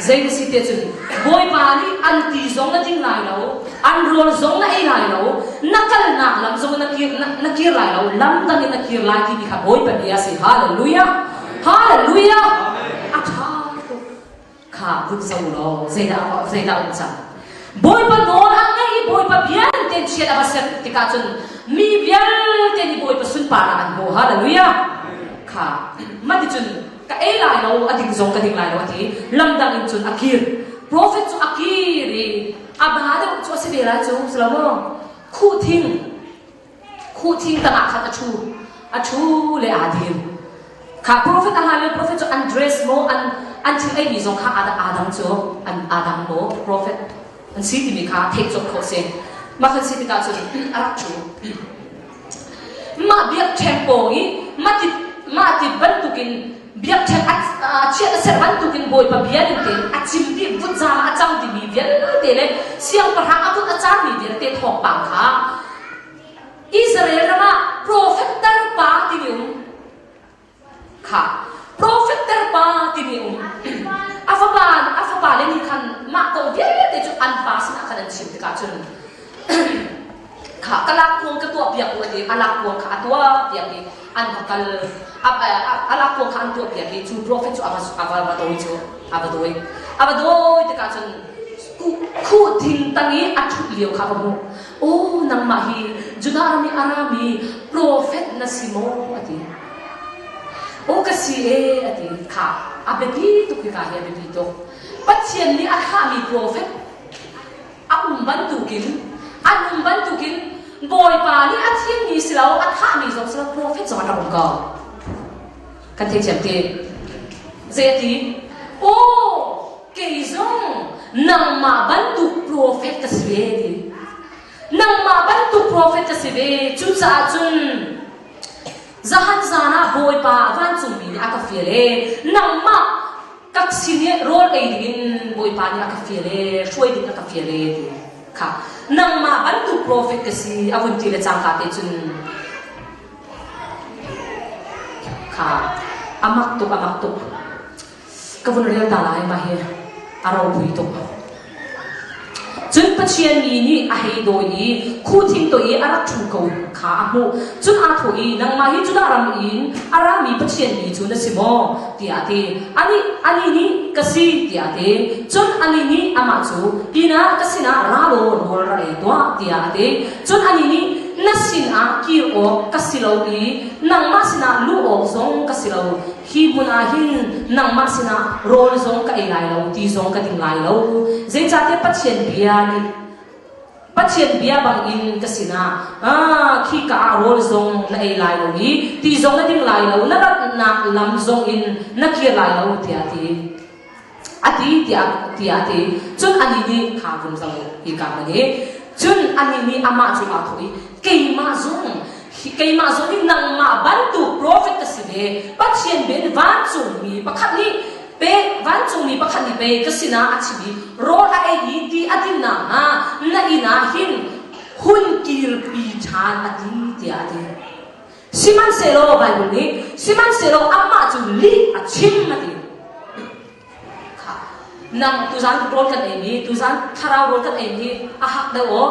ใจสิเตจุนบอยปานี่อันตีซงนั่นจริงไรเราอันรอนซงนั่นไอ้ไรเรานักกันนักลำซงนักกีไรเราลำดังนักกีไรที่มีขับบอยปานี่สิฮาเลลูยาฮาเลลูยาอาชาตุค่ะบุญสาวเราใจดาอุจจาบอยปานอนอันไงบอยปาเบียนเต็มเชียร์อาศัยติกาจุนมีเบียนเต็มบอยปาสุนปานาอันโบฮาเลลูยาค่ะมาดิจุนก็เอไลเราอดิ่งซงก็ดิ่งไลเราอดิ่งลำดังอินจุนอาคีร์ prophet จุอาคีรีอาบาดจุอาสิเบราจุสลามคู่ทิ้งต่างอาคันอาชูเลอาดิมค่ะ prophet อาหารเลย prophet จุอันเดรสโมอันที่ไอ้มีซงค่ะอาดัมจุอาดัมโม prophet อันสิ่งที่มีค่ะเทคจุโคเซนมาคันสิ่งที่การจุอารักจูมาเบียดเทมโปงี้มาติบันตุกินเบียดเทมเชื่อเสร็จบันตุกินบอยปะเบียดเต็มจิมดีบุษจามอาจารย์ที่มีเบียดเต็มเลยเสียงประหารอาจารย์มีเบียดเต็มทองปังค่ะอิสราเอลนะ prophet เตอร์ปาติมิอุมค่ะ prophet เตอร์ปาติมิอุมอาฟบาเลนี่คันมาโตเบียดเต็มจุอันปาสนะคันนั้นชิมติกาจุนค่ะกลักพวงกระตัวเปียกตัวเดียวลักพวงขาตัวเปียกดีอันพักลักพวงขาตัวเปียกดีจู prophet จูอาบาโดยจูอาบาโดยแต่การจนคู่ทิ้งตั้งนี้อัดชุดเลี้ยวค่ะผมโอ้นังมาฮีจุดอารามี prophet นะสิโมอดีโอ้กษีอดีค่ะอาเบบีตุกิกาเฮียเบบีตุปัจเจียนนี้อาข้ามี prophet อาบันตุกินบันตุกินบอยปานี่อาทิตย์นี้สิเราอาท่ามีสองสิเรา prophet จะมาทำก่อนกันเทียมเทียเจตีโอ้เกยซงนังมาบันตุ prophet กษีดีนังมาบันตุ prophet กษีจุดจ้าจุนzahan zana boi pa van chumi aka fiele namma kak sine role ai din boi pa ni aka fiele shoi din aka fiele kha namma bantu prophet kasi avunti le changka te chun kha amak tu kavun real dalai ma he arau bui to chun pachian ni a hei do ni khu thim to i ara thu ko kha amu chun a tho i nang ma hi chun aram in ara mi pachian ni chun na simo ti ate ani ni kasi ti ate chun ani ni ama chu ina kasina ra lo rol ra le to ti ate chun ani ni nasin a ki o kasilo i nang ma sina lu o zong kasilo hi buna hin nang ma sina rol zong ka ai lai lo ti zong ka ding lai lo ze cha te pachian bia bang in kasina khi ka rol zong na ai lai lo ni ti zong na ding lai lo na lam zong in na ki lai lo ti ati chun ani ni kha bun zong hi ka ma ni chun ani ni ama chu a thoi keima zong ni nang ma bantu prophet kasine pachian ben van chung mi pakhat ni pe van chung mi pakhat ni pe kasina achibi ro a ei ti adin na ina hin hun kir pi chan ati ti ati siman selo bible ni siman selo amma chu li achim ati kha nang tuzan rol kan ei ni tuzan thara rol kan ei ni a hak da o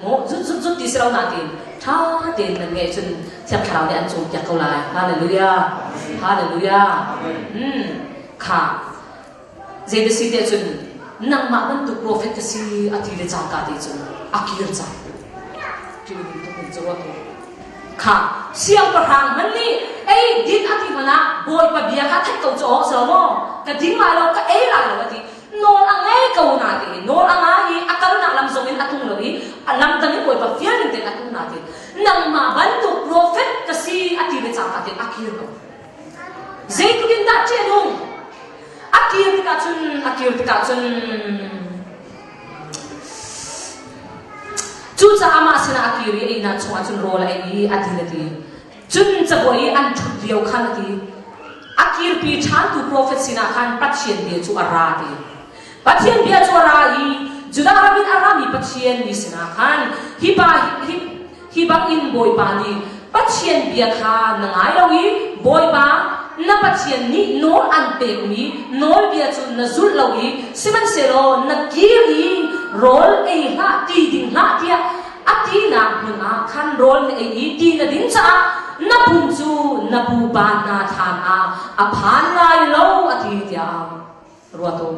mo zut ti selo na ti tha ten na nge chun chap thao ni an chu jak ko lai hallelujah kha je de si te chun nang ma ban tu prophet ka si ati le cha ka te chun akir cha ti ni to ko chawa to kha siang pa hang man ni ei din ati mana boy pa bia kha thak ko cho so mo ka ding ma lo ka ei la lo ati nol angai ko na ti nol angai akal na lam zong in atung lo i alam ta ni boy pa fian ni te atung na ti nang ma ban tu prophet ka si ati le cha ka te akir ko zai tu din da che nung akir tika chun chu cha ama sina akiri e na chunga chun rola e adilati chun chapoi an thut leo khan ti akir pi chan tu prophet sina khan pathian be chu arati pathian be chu arai juda rabin arami pathian ni sina khan hi bang in boy pani pathian bia kha nangai lawi boy ba na pathian ni no an pe mi no bia chu na zul lawi siman selo na kiri rol e ha ti ding ha tia ati na huna khan rol e i ti na din cha na phum chu na bu ba na tha na a phan lai lo ati tia ro to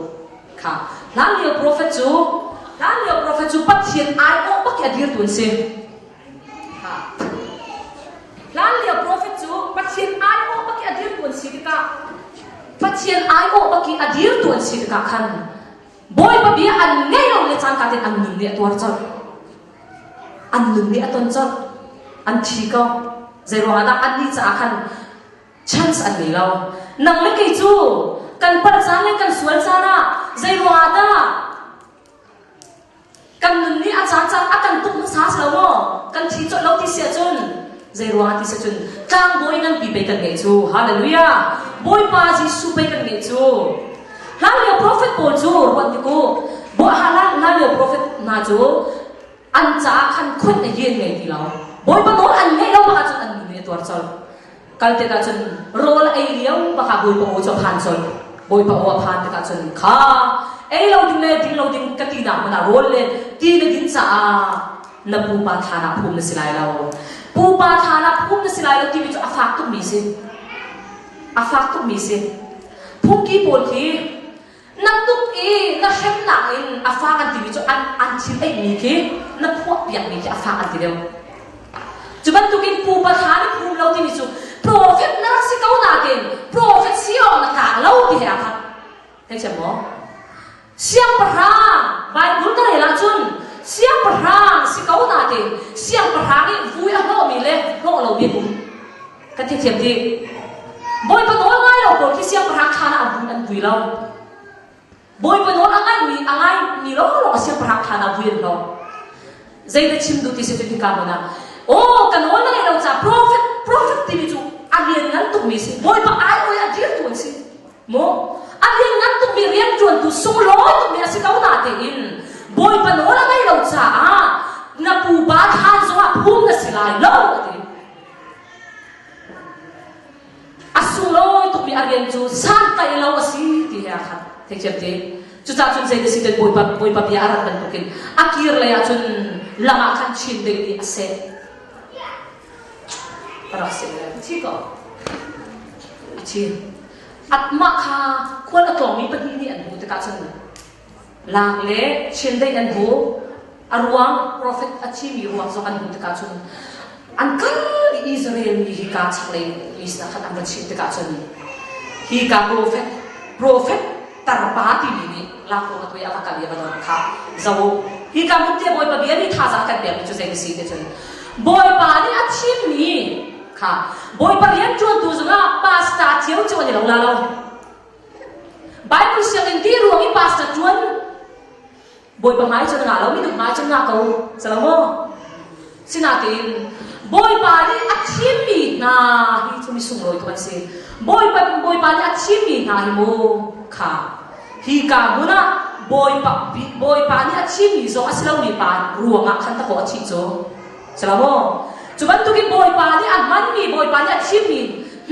kha lan leo prophet chu pathian ai o pak ya dir tun se ha lan leo prophet chu pathian ai o pak ya dir tun si ka pathian ai o pak ya dir tun si ka khan boy pa bia an ngai lo le chang ka ten an nun le tuar chal an nun le aton chal an thi ka zero ada an ni cha khan chance an ni lo nang le kai chu kan par cha le kan sual cha na zero ada kan nun ni a cha cha akan tuk sa sa lo kan thi cho lo ti sia chun zero ati sa chun kang boy nan pi pe kan ngai chu hallelujah boy pa ji su pe kan ngai chu lan leo prophet Paul chu wat ko bo halan lan leo prophet na chu an cha khan khut na yen ngai ti lo boy pa no an ngai lo ba chu an ni tuar chol kal te ka chun rol ai liao ba ka boy pa o cho phan chol boy pa o phan te ka chun kha ai lo ding ka ti na ma rol le ti na din cha na pu pa thana phum na silai lo pu pa thana phum na silai lo ti bi chu afak tu mi se phum ki pol ki na tuk e na hem na in afak an ti bi chu an thil ai mi ki na phuak piak mi ki afak an ti deu chu ban tukin pu pa thana phum lo ti bi chu prophet na si kau na ken prophet sio na ka lo ti ha kha thế chả mỏ siang parang Bible ta la chun siang parang si kau na te siang parang ni vui a lo mi le lo bi bum ka the thiam ti boy pa no ngai lo ko ki siang parang khana an vui lo boy pa no angai mi lo siang parang khana vui lo zai da chim du ti se ti ka bona o kan no ngai lo cha prophet ti bi chu alien ngan tu mi si boy pa ai oi a dir tu si mo alien ngan tu mi rian chuan tu sung lo tu mi si kau na te in boy pa no la ngai lo cha na pu ba khan zo a phum na silai lo ti asung lo tu mi alien chu san kai lo si ti ha kha te chep te chu cha chun sei de si te boy pa bia arat ban tukin akir la ya chun lama khan chin de ni ase para se ti ko chin at ma kha khol a tlong mi pani ni an bu te ka chun lang le chin dei an bu arwang prophet achi mi ruang zo kan bu te ka chun an kal Israel mi hi ka chhle is na khat am chin te ka chun hi ka prophet tar pa ti ni la ko ma toy aka ka ya ba kha zawo hi ka mu te boy pa bi ni tha za ka be mi chu se si te chun boy pa ni achi mi kha boy pa rian chuan tu zunga pasta chiao chuan ni lo la lo Bible siang in ti ruang i pasta chuan boy pa mai chuan nga lo mi du mai chuan nga ko salamo sinatin boy pa ni achim mi na hi chu mi sung loi to se boy pa ni achim mi na hi mo kha hi ka muna boy pa ni achim mi zo asilo mi pa ruanga khan ta ko chi cho salamo chuban tu ki boy pa ni an man mi boy pa ni achim mi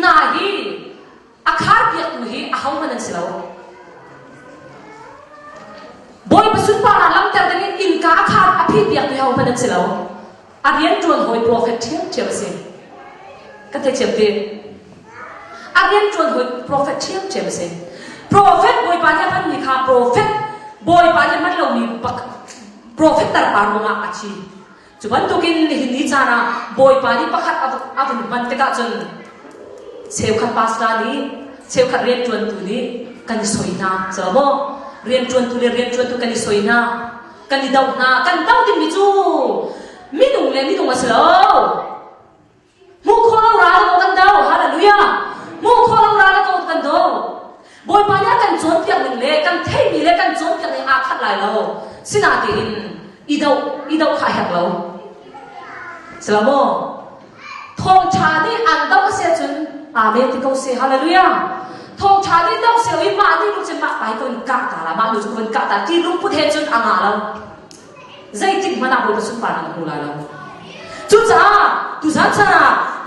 na hi akhar piak tu hi a hau manan silo boy pa sun pa lam tar dani in ka akhar a phi piak tu hau manan silo arian chuan hoi prophet thiam se ka the chem te arian chuan hoi prophet thiam se prophet boy pa ni pan ni kha prophet boy pa ni man lo mi prophet tar pa ro ma achi chuban tukin ni chana boy pa ni pakhat avun man te ka chun seu khat pasta ni seu khat rian chuan tu ni kan soina chamo rian chuan tu kan soina kan ni dau na kan dau din mi chu mi dung aslo mu kho lo ra lo kan dau hallelujah mu kho lo ra lo kan dau boy pa ya kan chon piak ning le kan thei mi le kan chon piak ni a khat lai lo sina ti in idau kha hak lo salamo thong cha ni an dau se chun amen ti ko se hallelujah thong cha ni dau se wi ma ni lu chen ma pai ko ka ta la ma lu chu kon ka ta ti lu pu the chun anga lo zai tik mana boy pa sun pa na ku la lo chu cha tu san cha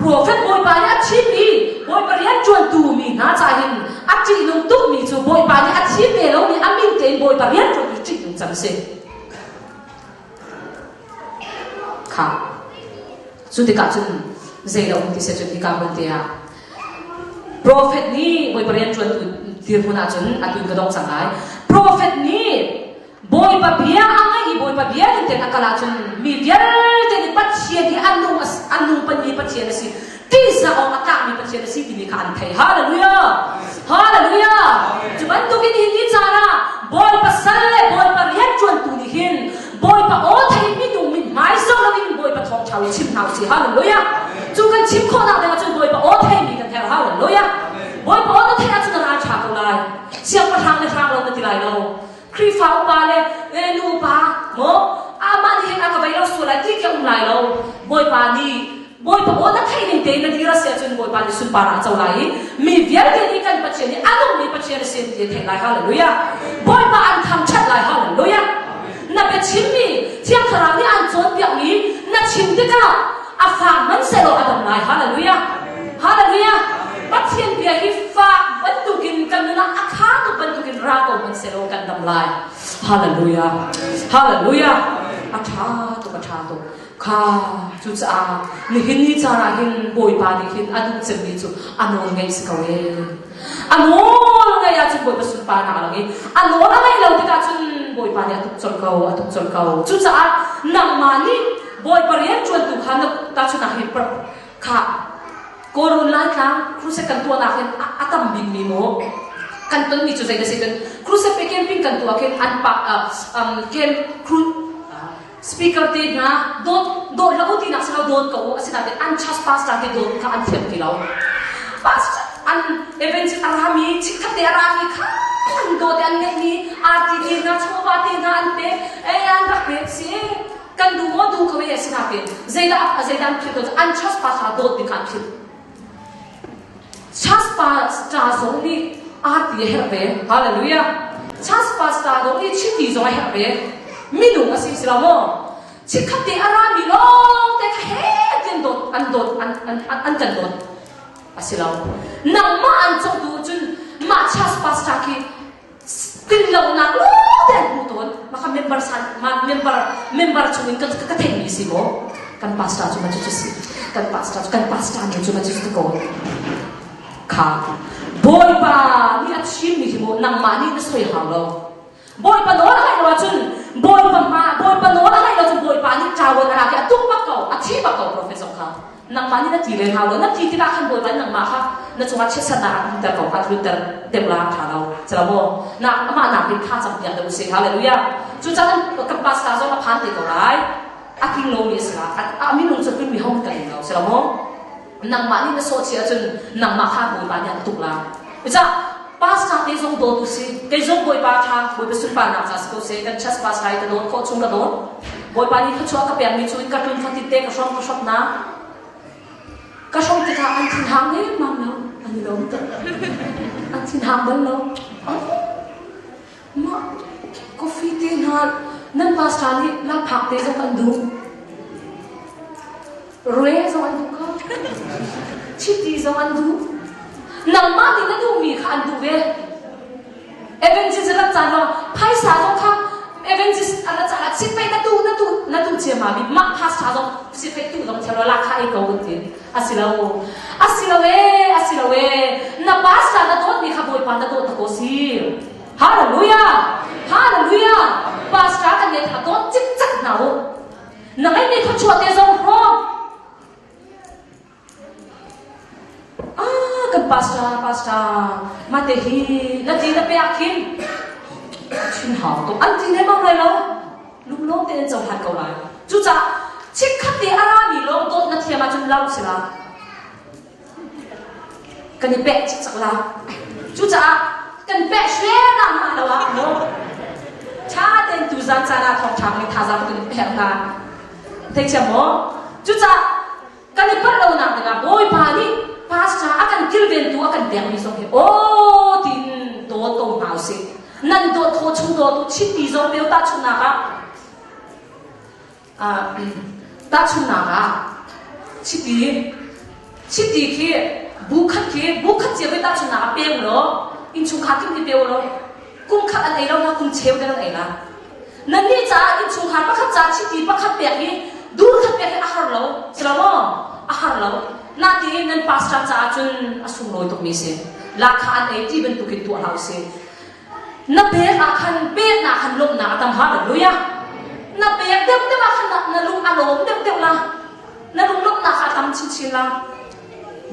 prophet boy pa ni achieve mi boy parian chuan tu mi na cha hin achi lung tu mi chu boy pa ni achieve me lo mi amin te boy parian chu chi lung cham se kha chu te ka chun zai lo ti se chun ti ka bon te a prophet ni boy parian chuan tu tir huna chun atu ka dong sangai prophet ni boy pa bia angai boy pa bia ni te akala chun mi dial te ni patchia di anung pan ni patchia na si ti sa o aka mi patchia na si ti ni ka an thai hallelujah hallelujah chuban tu kin hindi chara boy pa sale boy pa rian chuan tu ni hin boy pa o thai mi tu mi mai so la mi boy pa thong chau chim hau si hallelujah chu kan chim kho na da chun boy pa o thai mi kan thai hallelujah boy pa o thai a chun na cha ko lai siang pa thang le thang lo na ti lai loครีฟ้าปาเลยนูปาโมอามันเห็นอากาศเราสุดเลยที่แกอุ้มไหลเราบอยปานี่บอยปาโอ้นักให้หนึ่งเดือนนั่นที่เราเสียจนบอยปานี่สุดปาราเจ้าไหลมีเวียร์เดือนนี้กันปัจจัยนี้อารมณ์มีปัจจัยเสียเดือนแห่งไหลฮาเลลูยาบอยปาอันทำชัดไหลฮาเลลูยานับเป็นชิมนี่เที่ยงคราวนี้อันโจนเปียกนี้นับชิมที่ก้าอาฟังมันเสร็จแล้วอารมณ์ไหลฮาเลลูยาฮาเลลูยาปัจจัยเปียกที่ฟ้าบรรทุกินกันนะอาคาตุบรรทุกินรากมันเสร็จแล้วกันดำไหลฮาเลลูยาฮาเลลูยาอาชาตุกอาชาตุข้าจุดอานี่หินนี่จาระหินบอยปานี่หินอดุเจมิจูอันโน้นไงสิเขาเองอันโน้นไงอาจุดบอยประสุนปานาลังอันโน้นอะไรเราที่การจุดบอยปานี่อดุจลเขาจุดอานังมานี่บอยปาเรียนจวนตุขันตาจุดนาหินปะข้าโกรุนไล่ครั้งครูเสกันตัวนาหินอาตัมบินมีโมกันต้นมีจุดใจเด็กๆครูเสกเป็นปิ้งกันตัวเข็นอันปักเข็นครูสปีกเกอร์ตีนะโดนแล้วก็ตีนักเราโดนเขาสินะแต่อันชัสพาสต์ที่โดนเขาอันเทียมที่เราพาสอันเอเวนต์อารามีชิคกี้พายอารามีค่ะโดนอันนี้อาร์ตีดีนะชอบตีนะอันเป็นอันรักเล็กสิกันดูว่าดูเขาไม่สินะเป็นใจดำคิดว่าอันชัสพาสต์โดนที่กันคิดชัสพาสต์จะส่งนี่อาร์ตีเฮร์เบ้ฮาเลลูยาชัสพาสต์ตรงนี้ชิดที่ส่งเฮร์เบ้มินุอาศิสิลาโมชิคกี้อารามิโลแต่แค่เดินโดดอันกันโดดอาศิลาโมนังมาอันจงดูจุนมาชัสพาสต์ที่ติลเราหนักโลแต่ดูตัวมาค่ะเมมเบอร์สันมาเมมเบอร์จุนกันเทนนิสิโมกันพาสต์จุนมาจุดสิกันพาสต์นี่จุนมาจุดตะโกนค่ะบอยปานี่อาชีพนี่โมนังมานี่น่าสวยหาเราบอยปาโน้อะไรเราจุนบอยปาโน้อะไรเราจุนบอยปานี่จาวนาแกตุ้งปักเก่าอาชีพปักเก่าโปรเฟสเซอร์ค่ะนังมานี่น่าจีเรนหาเราน่าจีที่รักขันบอยปานังมาค่ะน่าจุงอาเชสนาอันเดอร์เก่าอันรุ่นเต็มลาหาเราจะเราบอกน่ามาหนักเป็นข้าจำเป็นเดี๋ยวเสียฮาเลลูยาจุดนั้นกับปัสตาโซมาพันติก่อนไรอาคิงโลมีสิละอามินุนจะเป็นมีห้องกันเราจะเราบอกนังมานี่น่าโซเชียจุนนังมาค่ะบอยปานี่ตุกลาจะPastor te zong do tu si te zong boy pa tha boy pe sun pa na sa ko se kan chas pas lai ta don ko chung la don boy pa ni khachwa ka pian mi chu ka tun phati te ka shop na ka shop te ka an thin hang ne mam lo an lo ta an thin hang ban lo ma coffee te na nan pastor ni la phak te zong an du roe zong an du ka chiti zong an duนังมาที่นั่นดูมีขันดูเวเอเวนจิสรัตจานไพ่สาต้องค่ะเอเวนจิสอะไรจานสิไปนั่นดูเจียมาบิมาพัสสาต้องสิไปดูต้องเท่าราคาอีกเอากันทีอาศิลาเวนับพัสสานั่นโดนมีขบวนปานนั่นโดนตะโกสีฮาเลลูยาพัสสากันเนี่ยถ้าโดนจิตจักหนาวนังไอ้เนี่ยเขาชวนเตะซองพร้อมกันพาสตามาเตฮีนาทีนั้นไปอาคินชินหาวตัวอันที่ไหนบ้างเลยเราลุงน้องเต้นเจ้าหัดเกาไรจุจ้าชิคขัดเดอารามีลงโดนนาทีมาจนเล่าสิละกันนี่เป๊ะจิกจักละจุจ้ากันเป๊ะเชื่อหน้ามาแล้ววะโมชาเต้นตูซันจานาทองช้างในท่าซากันนี่เป๊ะนะเท่เชียวโมจุจ้ากันนี่ปั้นเราหนักนะโอยพานี่Pastor akan kilben tu akan biang ni song he oh tin do to mau se nan do tho chu do tu chi ti zo bel ta chu na ka ta chu na ka chi ti ชิดีขี้บุคคลเจียไปตาชนะเปียงเหรออินชุงขากินที่เปียวเหรอกุ้งขัดอันไหนเรานะกุ้งเชลได้อันไหนนะนั่นนี่จ้าอินชุงขาประคับจ้าชิดีประคับเปียกนี่ดูขัดเปียกให้อาหารเราสละมั้งอาหารเรานาทีนั้นปัสจ้าจนอสุรอยตกมีเสียราคาอันไหนที่เป็นตุกินตัวเราเสียนับเปียกอาคันเปียกนาคันลมนาตามหาเดี๋ยวรู้ยังนับเปียกเดี๋ยวมาคันนับลุงอารมณ์เดี๋ยวละนับลุงลมนาคันตามชินละ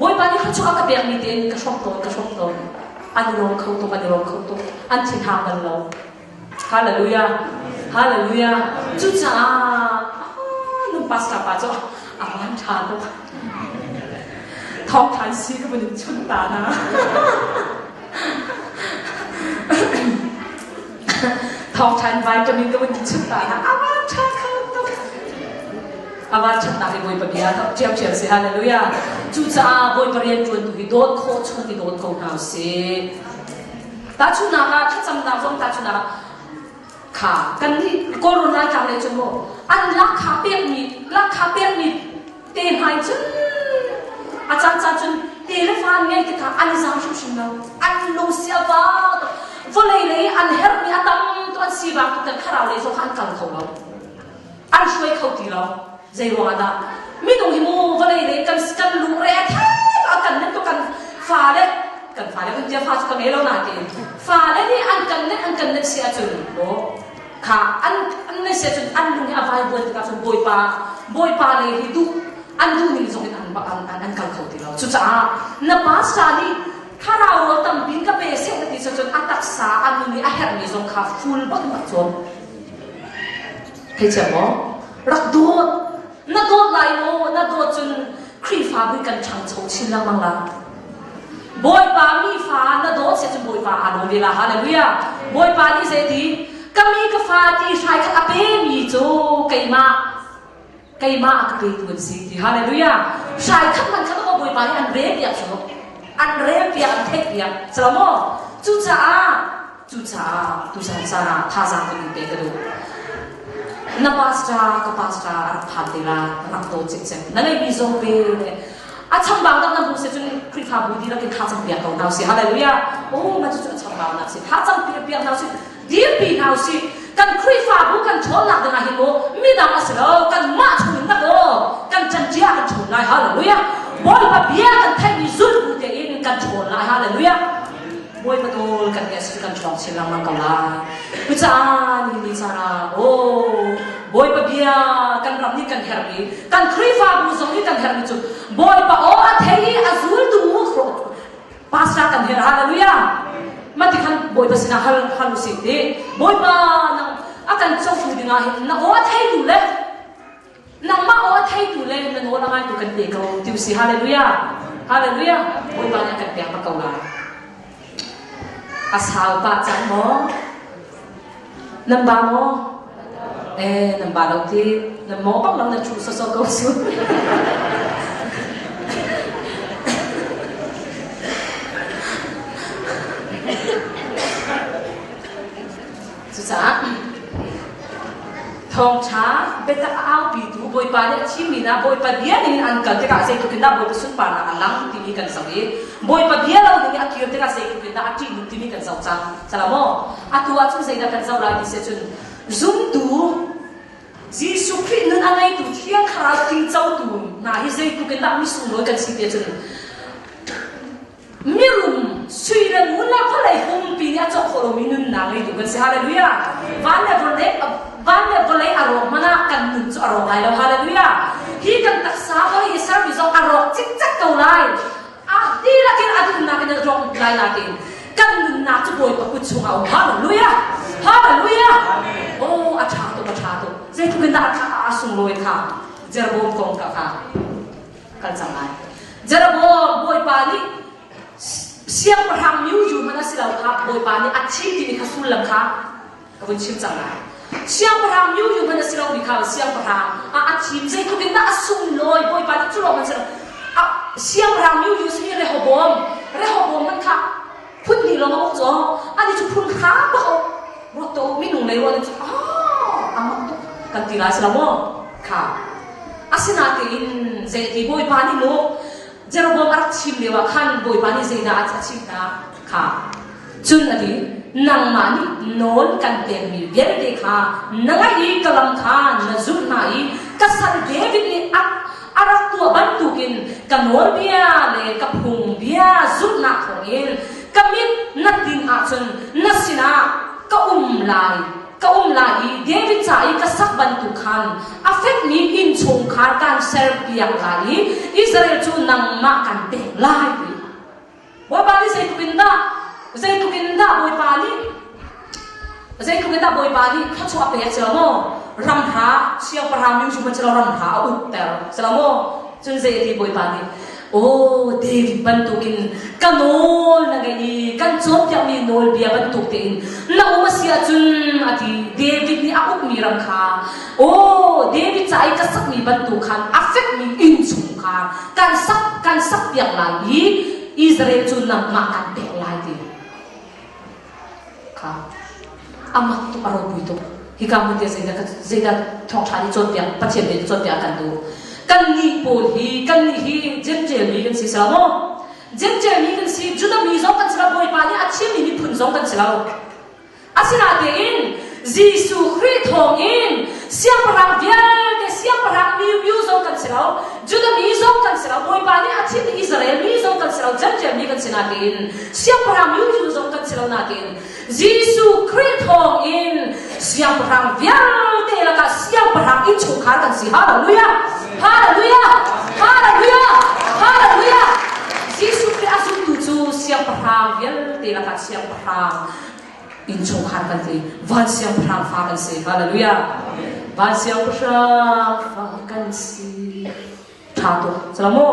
บอยปานี่เขาชอบกับเปียกมีเด่นกระชอบตัวอันนี้ลงเขาตัวอันที่ทางกันเราฮาเลลูยาจุดจ้านุ่มปัสตาป้าจ้าอาวันชาตัวท้องทานซีก็เป็นชุนตานะท้องทานไวจะมีก็เป็นชุนตานะอาวันชาเขาตัวอาวันชาตาให้บอยปะเกียร์เจียบสิฮาเลลูยาจุดจ้าบอยปะเรียนจวนตุกิโดดโคชนตุกิโดดโคหนาวสิตาชุนาค่ะถ้าจำได้ฟังตาชุนาค่ะกันที่โคโรนาจังเลยจังโมอันลักขาเปียกมีเตะหายจนอาจารย์จนเตะเลฟันไงที่ค่ะอันซ้ำชุบชิมเราอันลงเสียบ้าวันเลยอันเฮร์มีอัตมตัวสีบางตัวขราวเลยส่งอันกันเขาเราอันช่วยเขาตีเราใจร้อนได้ไม่ต้องหิโมวันเลยกันลุงเรียท่ากันนั่นตัวกันฟ้าเลยกันฟ้าเลยคุณเจ้าฟ้าจะกันเอเราหนาเกฟ้าเลยนี่อันกันนั่นเสียจนโอ้ค่ะอันนั่นเสียจนอันลุงเอาไว้บนกับบอยปาเลยที่ดูอันดูนี่ส่งอันกันเขาตีเราสุดท้ายนับภาษานี่ถ้าเราตั้งบินกับเบสเซ็ตที่จนอันตักษาอันนี้อาหารมีส่งขาฟูลบัดมาจนเฮ้ยเจ้าหมอรักโดดน่าโดดไหลโมน่าโดดจนครีฟ้าเป็นกันช่างโฉชินละมังละบอยปามีฟ้าน่าโดดเสียจนบอยปาอารมณ์เวลาฮาเลลูยาบอยปานี่เสียทีก็มีกฟ้าที่ใช้กับอาเปมีโจไก่มาอักเปตุนสิทีฮาเลลูยาใช้ขัดมันขัดก็บอยปานี่อันเรียบอย่างชัวอันเรียบอย่างเทคอย่างสลามอจุจ้าสาระท่าสังคนนี้เป็นกระดูนับภาษากับภาษาพันธุ์ละนับโตจริงๆนั่นเลยมีโซเฟ่อาช่างบางตั้งแต่บุษจนคริสต์บุตรแล้วก็ท่าจังเปียกของเราสิฮาเลลูยาโอ้มันจะช่างบางนะสิท่าจังเปียกเราสิเดียบปีเราสิกันคริสต์บุตรกันชนหลักเดินหิโมมีดามาสิเรากันมาชนนักโลกันจันเจียกันชนไล่ฮาเลลูยาบอยมาเบียกันแทงมีซุ่มบุตรเองกันชนไล่ฮาเลลูยาบอยมาโดนกันแกสุดกันชองสิลังมังกลาพุทธานี่สาระโอ้บอยมาเบียกันรับนี่กันเฮร์มีกันคริสต์บุตรส่งนี่กันเฮร์มีจุบอยมาโอ้เทียอาซูลดูมุขภาษากันเฮร์ฮาเลลูยามาที่ขันบอยภาษาฮัลสิเดบอยมานังอาการเจ้าฟูดิงาเห็นนังโอ้เทียดูเลยนังมาโอ้เทียดูเลยนังโอ้นังไงดูกันเด็กเขาดิวสิฮาเลลูยาบอยมาเนี่ยกันเปียกมาเกาลาอาสาวป้าจันโมนันบาโมนันบาเราที่นันโมปักเราเนี่ยชูโซโซก็สุดสุดท้ายทองช้าเบต้าเอาปีดูบอยปาเนี่ยชิมีนะบอยปาเบียนี่อันกันที่กาเซตุกินดาบอยไปสุดปานะอันลังที่มีกันสังเกตบอยปาเบียเราเนี่ยคิวที่กาเซตุกินดาอันที่มีกันสังจังสลามออัตัวชุนเซนกันสังราดิเซจุนซุ่มดูจีสุขีนั่นอะไรดูเที่ยงคราติงเจ้าดูนะฮิเซตุกินดามิสุนอยกันสิเดียจุนมิรุมสุยเรื่องมุนนะพลัยคงปีนี้จะขอเรามีนุ่นนางให้ดูกันสิฮาเลลูยาวันเนี่ยพลัยอารมณ์มันกันนุ่นจะอารมณ์ไรแล้วฮาเลลูยาที่กันตักษาพลัยอิสราเอลจะอารมณ์จิ๊กจักเกาไลดีละกันอาทิตย์นักเนี่ยรองไลละกันกันนุ่นน่าจะบ่อยปะกุศลเอาฮาเลลูยาโอ้อาชาตุเจ้าคุณน่าข้าสุ่มลอยข้าเจริญบงกงข้ากันจังไงเจริญบงบ่อยปานี่เสียงประทังมิวอยู่มันน่าสิเราครับบอยปานี่อัดชิมที่นี่ข้าสู้ลำค่ะกับคนชิมจังไงเสียงประทังมิวอยู่มันน่าสิเราดีค่ะเสียงประทังอัดชิมใจทุกคนน่าสู้ลอยบอยปานี่จุลมันสิเราเสียงประทังมิวอยู่สิเรหบอมมันค่ะพุ่นนี่เรามาบอกจ้ออันนี้จะพุ่นขาเปล่ารถโตไม่หนุ่มเลยวันนี้อามันตุกันตีลาสิเราโม่ค่ะอาศินาตีนเจตีบอยปานี่โม Jeroboam arak chim lewa khan boy pani zeina achim na kha chun adi nang mani non kan tem mi verde kha nangai kalam kha nazur nai kasar David ni arak tua bantukin kanon bia le kapung bia zut na khongin kamit natin achun nasina lai David chai kasak bantu khan affect mi in chung khar kan ser biang lai Israel chu nang ma kan te lai wa bali sei tukinda boy pali khachu ape chamo ramha siang parham yu chu chalo ramha uttel salamo chun sei ti boy pali oh David bantukin kanon nagani kan chop yang ni nol bia bantukin na umasia chun ati David ni akuk miram kha oh David chai kasak mi bantukan affect mi in chung kha kan sak yang lai Israel chun nang makan te lai ti kha amak tu aro buito hikamu te zeda thong thani chot yang pachem de chot ya kan du kan ni pol hi jem mi kan si salamo jem mi kan si juda mi zo kan sala boy pani achim ni phun zo kan sala asina te in Jisu Christ thong in siang parang mi zo kan sala juda mi zo kan sala boy pani achim ni Israel mi zo kan sala jem mi kan sina te in siang parang mi zo kan sala na te in Jisu Christ thong in siang parang te la ka siang parang in chu khar kan si hallelujah Hallelujah. Jisu Christ asu tuju siang parang te la ka siang parang in chung khan kan ti van siang parang fa kan si hallelujah van siang parang fa kan si thato salamo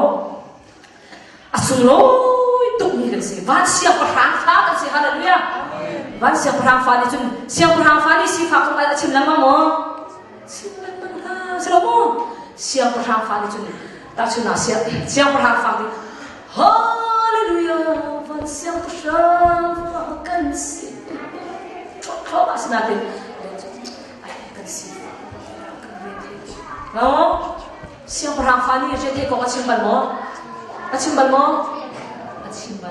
asung loi tuk ni kan si van siang parang fa kan si hallelujah van siang parang fa ni chun siang parang fa ni si fa ko ala chim lama mo chim lama salamo siang parang fa ni chun ta chun na siang parang fa ni hallelujah van siang parang fa kan si kau asal nanti, kan si, no, siang perang fani aja teh kau acim balmo,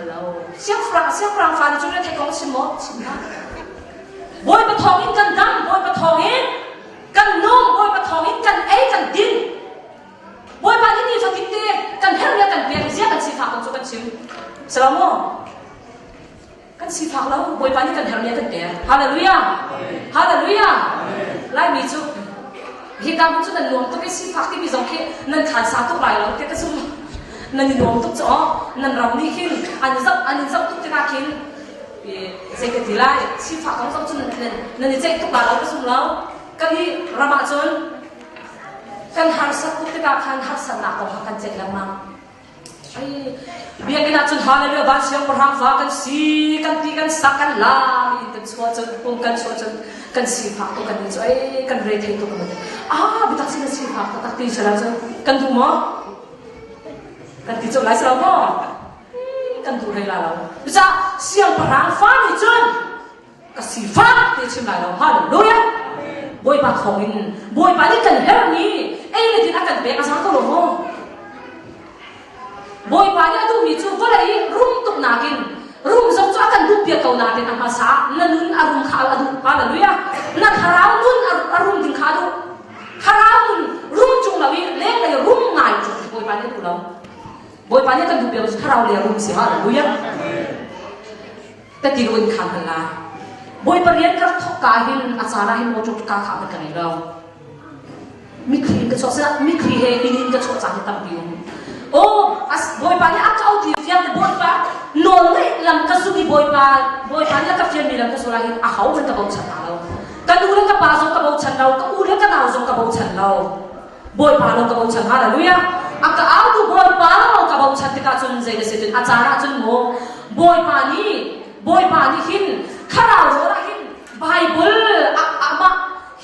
lau, siang perang fani juga teh kau acim mo, boy patongin kan dam, boy patongin kan nong, boy patongin kan kan din, boy pani ni fatin teh kan hernya kan biar dia kan sifat kan suka cim, selama kan sifat lau boy pani kan hernya kan biar, hallelujah, lai mi chu, kita pun sudah nuang tu ke sifat ke bizong ke nan kan satu lai lau ke kesum, nan nuang tu cok, nan ram ni kin, anjak tu tengah kin, saya ketilai sifat kamu tu nan cek tu lai lau kesum lau, kali ramacun, kan harus tu tengah kan harus nak kau kan cek lemang. Biar kita cun hallelujah bahas yang perang kan si kan tikan sakan lah itu suatu pun kan suatu kan sifat tu kan itu kan rete itu kan betul sih sifat tak ti salah kan tu mo kan ti lai salah mo kan tu hai lalau bisa siang perang ni cun kasifat ti cun lalau hallelujah boy pa khongin boy pa ni kan her ni ni akan be asal tu loh boy pani atu mi chu valai room tuk nakin room zong chu akan du pia kau natin ang masa nanun arum khal adu hallelujah na tharau nun arum ding khadu tharau room chung lawi leng lai room ngai chu boy pani tu lau boy pani kan du pia tharau le room si hallelujah ta ti ruin khan la boy parian ka thok ka hin achara hin mo chu ka kha ka ni lau mi khri ka cho sa mi khri he pinin ka cho cha ni tam pium as boy pa ni akau ti fiam de boy pa non le lam ka su ki boy pa ni ka fiam ni lam ka sulahin a hau kan ka bau chan lau ka du le ka pa zo ka bau chan lau ka u le ka dau zo ka bau chan lau boy pa lo ka bau chan hallelujah aka au du boy pa lo ka bau chan te ka chun zai de se tin achara chun mo boy pa ni hin khara zo ra hin bible ama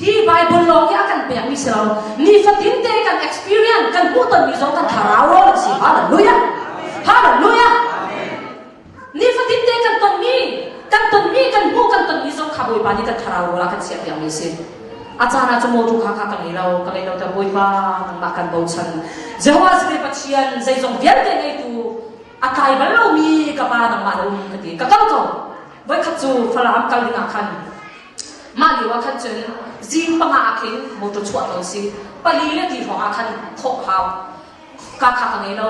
hi bible lo ki akan pe mi selo ni fatin te kan experience kan puton mi zo kan tharao si hallelujah ni fatin te kan ton mi kan mu kan ton mi zo khaboi pa ni kan tharao la kan siap yang mi se achana chumo tu kha kan ilo ta boi pa makan bau chan jawa sri pachian zai zong vial te nei tu akai balo mi kapa nang malum kati kakal ko vai khachu phalam kal dinga khan mali wa khan chen jing panga akhin moto chwa lo si pali le ti phong akhan thok haw ka kha ngai lo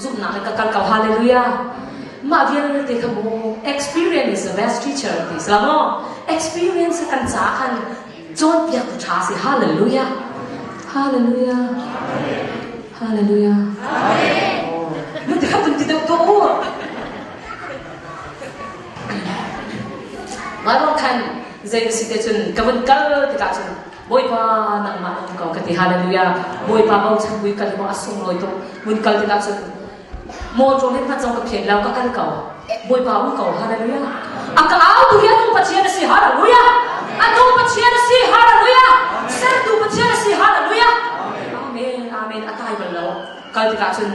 zum na ka kal ka hallelujah ma vian te khamo experience is the best teacher this lamo experience kan cha khan chon pya ku tha si hallelujah hallelujah hallelujah amen lu te kha pun ti to ma lo khan zai si te chun kavan kal te ka chun boy pa nang ma ko ka ti hallelujah boy pa bau chang bui kal mo asung loi to mun kal te ka chun mo chon he pha chong ka phet law ka kal ka boy pa u ka hallelujah aka au tu ya tu pa chia si hallelujah a tu pa chia si hallelujah ser tu pa chia si hallelujah amen amen akai ba lo kal te ka chun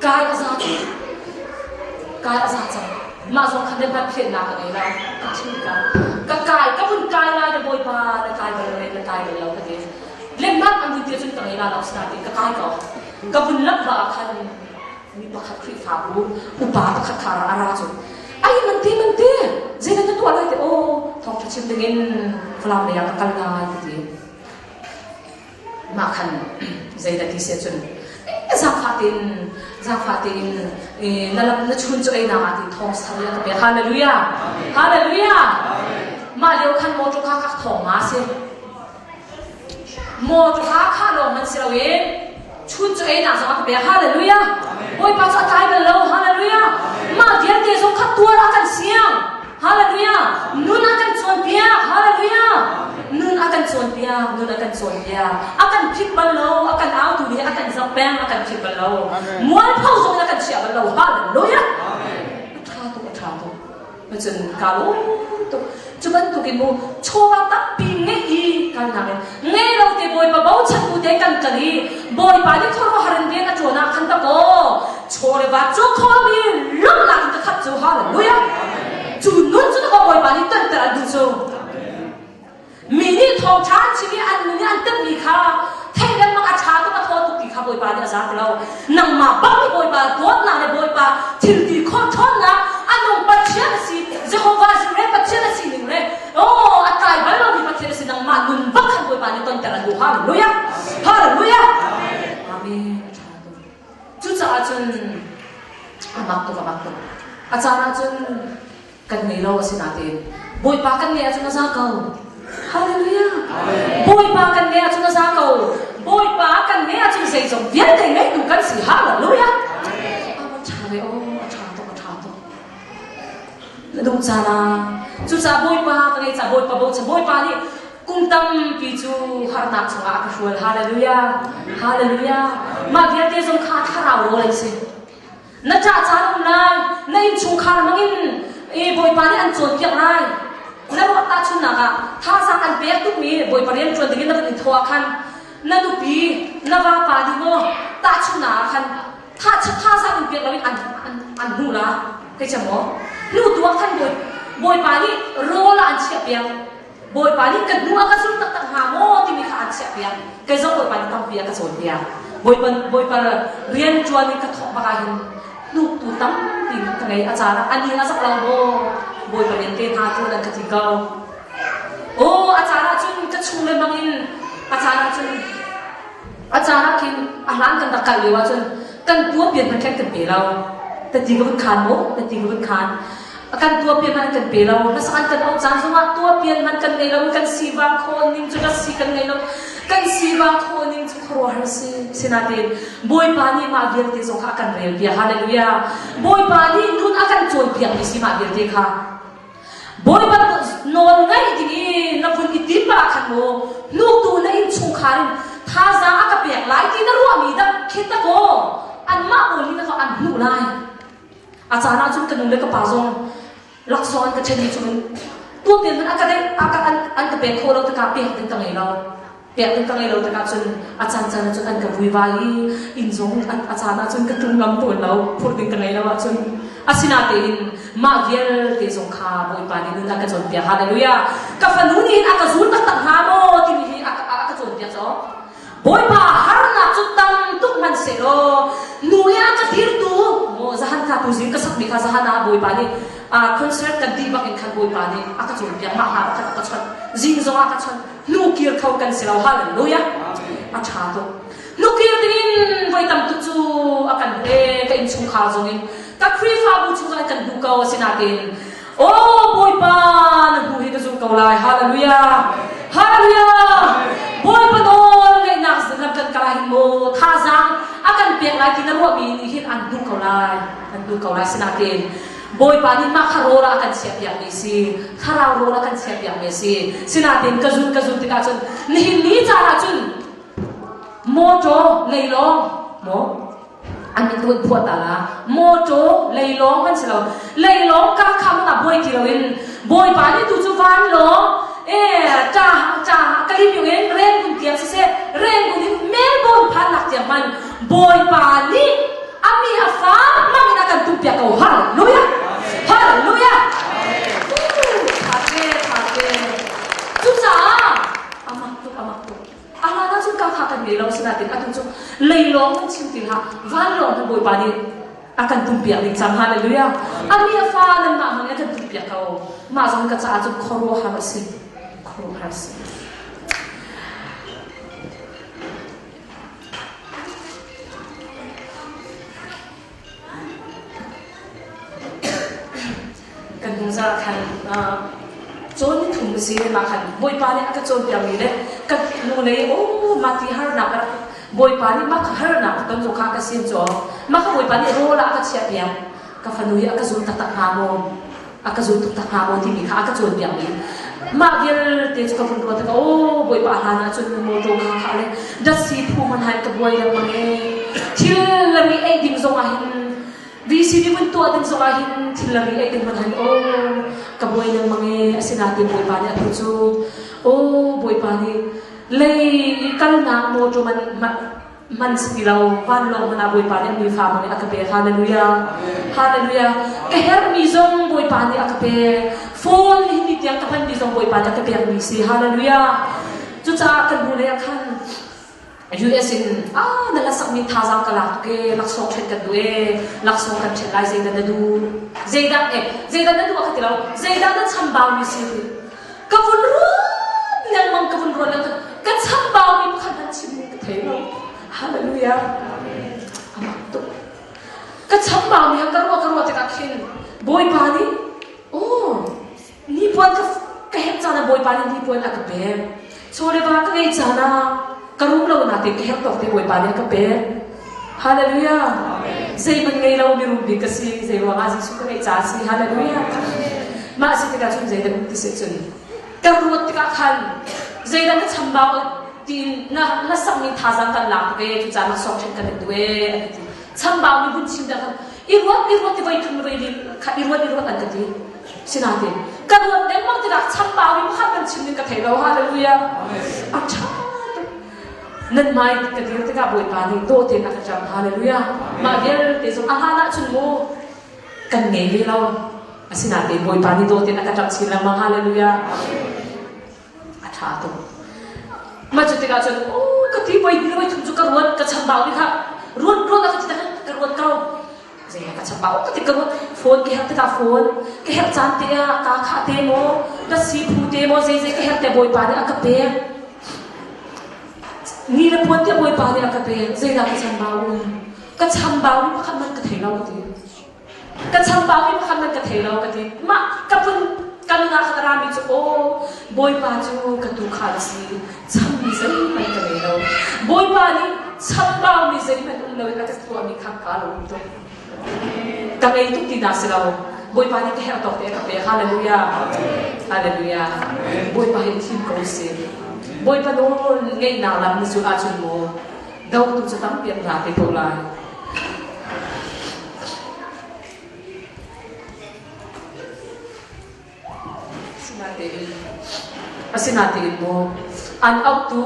kai azat chang ma zong khan de ba phet na ka ngai la ka chin ka kai ka bun kai la de boy pa la kai ba le kai ba lo ka de len mak an ti chun ka ngai la la sta ti ka kai ka bun lak ba khan mi pa khat khri fa bu u pa pa khat thara ara chu ai man ti je na tu ala te o thong cha chim dingin flam le ya ka kal na ti ma khan zai da ti se chun Zang fatin nalam na chun cho ay na ati thong sa ya ka hallelujah hallelujah ma leo khan mo to kha thong ma se mo to kha lo man se we chun cho ay na sa ka hallelujah boy pa sa tai ba lo hallelujah ma dia te so kha tu ra kan siang hallelujah nun akan chon pia hallelujah nun akan chon pia akan phik ba lo akan au tu ni akan zapeng akan phik ba lo mual phau so akan sia ba lo hallelujah tha tu macam kalau tu cuban tu kimu choba tak pinge I kan namen ngai lo te boy pa bau chan tu de kan kali boy pa ni thoro haran de na chona khan ta ko chore ba cho kho mi lum la ta khat chu hallelujah chu nun chu ko boy pa ni tan ta du chu mini thong chan chi ni an ni an tam mi kha thai gan ma a cha to ma tho tu ki kha boy pa ni za ta lo nang ma ba ni boy pa dot na le boy pa thil ti kho thon na anong pa chia si jehovah si re pa chia si ni re oh akai ba lo ni pa chia si nang ma nun ba khan boy pa ni ton ta du hallelujah hallelujah amen chu cha chun amak to achana chun kan nei lo si na te boy pa kan ne chun sa kau hallelujah boy pa kan ne chun sa kau boy pa kan ne chun sei som vian dei ngai tu kan si hallelujah amen cha le o cha to na dong cha na chu cha boy pa kan nei cha boy pa ni cung tâm pi chu har na chunga ka hrual hallelujah hallelujah ma vian te som kha tharau lo lai se na cha lum lai na in chung khar mangin boy pa ni an chon piak lai na ro ta chun na ka tha sang an pek tu mi boy pa rian chon dingin na kan thwa khan na du pi na wa pa di mo ta chun na khan tha sang an pek lai an hu la kai chamo nu tu khan boy pa ni ro la an chia piak boy pa ni kan nu aka sun tak ha mo ti mi kha an chia piak kai zo boy pa ni kam piak ka chon piak boy pa rian chuan ni ka thok ba ka hin nu tu tam ti ka ngai achara ani na sak lang bo boy pa len te tha tu lan ka ti ka o achara chun ka chung le mangin achara kin ahlan kan takal lewa chun kan tua pian man kan pe law ta ti ka khan mo ta ti ka khan akan tua pian man kan pe law na saan kan au chan sunga tua pian man kan ngai law kan siwa khon ning chu ka si kan ngai law kan siwa khon ning chu khro har si sinatin boy pa ni ma biak te zo kha kan rel bia hallelujah boy pa ni nun akan chon piak ni si ma biak te kha boy pa non ngai ti na phun ki ti pa khan mo nu tu na in chu kharin tha za aka piak lai ti na ruwa mi da khit ta ko an ma bo ni na ko an nu lai achana chun kan le ka pa zong lak zon ka chani chun tu pian man aka dai aka an ka pe kho lo ta ka pe tin ta ngai lo pe tin ta ngai lo ta ka chun achan chun an ka vui vai in zong achana chun ka tung ngam to lo phur tin ka ngai lo chun asina te in ma vial te zong kha boy pa ni nun aka chon pia hallelujah ka fanuni aka zul ta ta ha mo ti mi aka chon pia so boy pa har na chu tam tuk man se lo nu ya ka ti ha tu zin ka sak mi kha za na boi pani concert kan di bak in khan boi pani aka chun piang ma ha ka chan zing zo aka chan nu kir khau kan silo hallelujah a tha to nu kir din voi tam tu chu akan e ka in chung kha zong in ka khri fa bu chu kan du ka sinatin oh boi pan hu hi ka zu ka lai hallelujah hallelujah boi pa don ngai nak zam kan kala hin mo tha zang akan piang lai tin ro mi ni hin an du ka lai sinatin boi pani ma kharora kan siap yang mesi kharau rola kan siap yang mesi sinatin kazun tika chun ni cara chun moto leilong mo an min tuan puat ala moto leilong kan silo leilong ka kham na boi kilawin boi pani tu chu van lo cha kalim yung ren kun tiang se ren kun mel bon phan lak tiang man boi pani ami afa mami akan tupia kau hallelujah hallelujah thake chucha amak tu ala na chu ka kha kan leilong sinatin atun chu leilong kan chim til ha van lo na boi pani akan tupia ni cham hallelujah ami afa nan ma mami akan tupia kau ma zong ka cha chu khoro harasi kan bungza kan chon thum si ma kan boi pa ni aka chon piang ni le kan nu nei o mati har na ka boi pa ni ma har na kan zo kha ka sin cho ma ka boi pa ni ro la ka chia piang ka fanui aka zum ta ha mo aka zum ta ha mo ti mi kha aka chon piang ni ma gel te chu ka fun ro ta o boi pa ha na chun mo to kha le da si phu man hai ka boi la ma nge thil la mi ai ding zo ma hin VCD pun tu ada soal hin tilari ay din manhan kaboy ng mga asinatin boy pani at puso boy pani lay kal na mo jo man silaw pan long na boy pani ang mi family akape hallelujah hallelujah kahir mi zong boy pani akape phone hindi tiang kapan mi zong boy pani akape ang mi si hallelujah juta kan bulay akan US in nalasak mi thazang kalak ke laksong chet ka duwe laksong kan chet lai zaidan na du akatilaw zaidan na chambaw mi si kavun ron yang mang kavun ron lang kan chambaw mi pakhan chim ka thelo hallelujah amak to ka chambaw mi ang karwa te ka khin boy pani ni puan ka hem chana boy pani ni puan akabe chore ba ka ei chana karung lo natin kahit tok te boy pani ka pe hallelujah zay man ngay law ni rumbi kasi zay wa nga si ka cha si hallelujah ma si ka chun zay da ti se chun karut ka khan zay da chamba tin na sak ni thazang kan lak ke tu cha na sok chen kan duwe chamba ni bun chim da kan irwat ti vai thum rei ni kha irwat an ka ti sinatin karut den mang ti da chamba ni kha kan chim ni ka thai lo hallelujah acha nan mai ka dir te ka boi pani do te na ka cham hallelujah ma gel te so ahana chun mo kan ne li law asina te boi pani do te na ka cham sila ma hallelujah atha to ma chu te ka chun ka ti boi ni boi chu ka ruat ka cham baw ni kha ruat ka ti ka ruat ka zai ka cham baw ka ti ka phone ke ha te ka phone ke ha chan te ka kha te mo da si phu te mo zai ke ha te boi pani ka pe ni na puan te boy pani akape zai da ka chambaw ni pakhan man ka thailaw ti ka chambaw ni pakhan man ka thailaw ka ti ma ka pun kan na khatarami chu boy pa chu ka tu khal si cham ni zai mai ka leilo boy pani chambaw ni zai man lo ka ta tu ami khak ka lo to ka ngai tu ti na silaw boy pani ka her to te ka pe hallelujah hallelujah boy pa hin thim ko se boy pa no ngay na lam ni su a chun mo daw tu sa tam pian ra te to lai sinate mo an out tu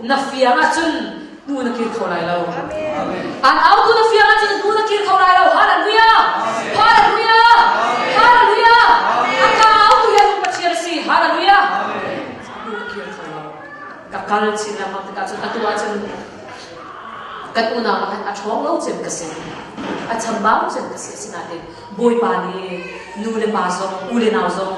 na fiang a chun nu na kir khawlai lo an out tu na fiang a chun nu na kir khawlai lo hallelujah hallelujah hallelujah aka out tu ya pa chir si hallelujah kakal sila mag-takasot at tuwa dyan katuna makat at huwag chen kasi achambao chen kasi sinatin boy pani nu le pa song u le naw song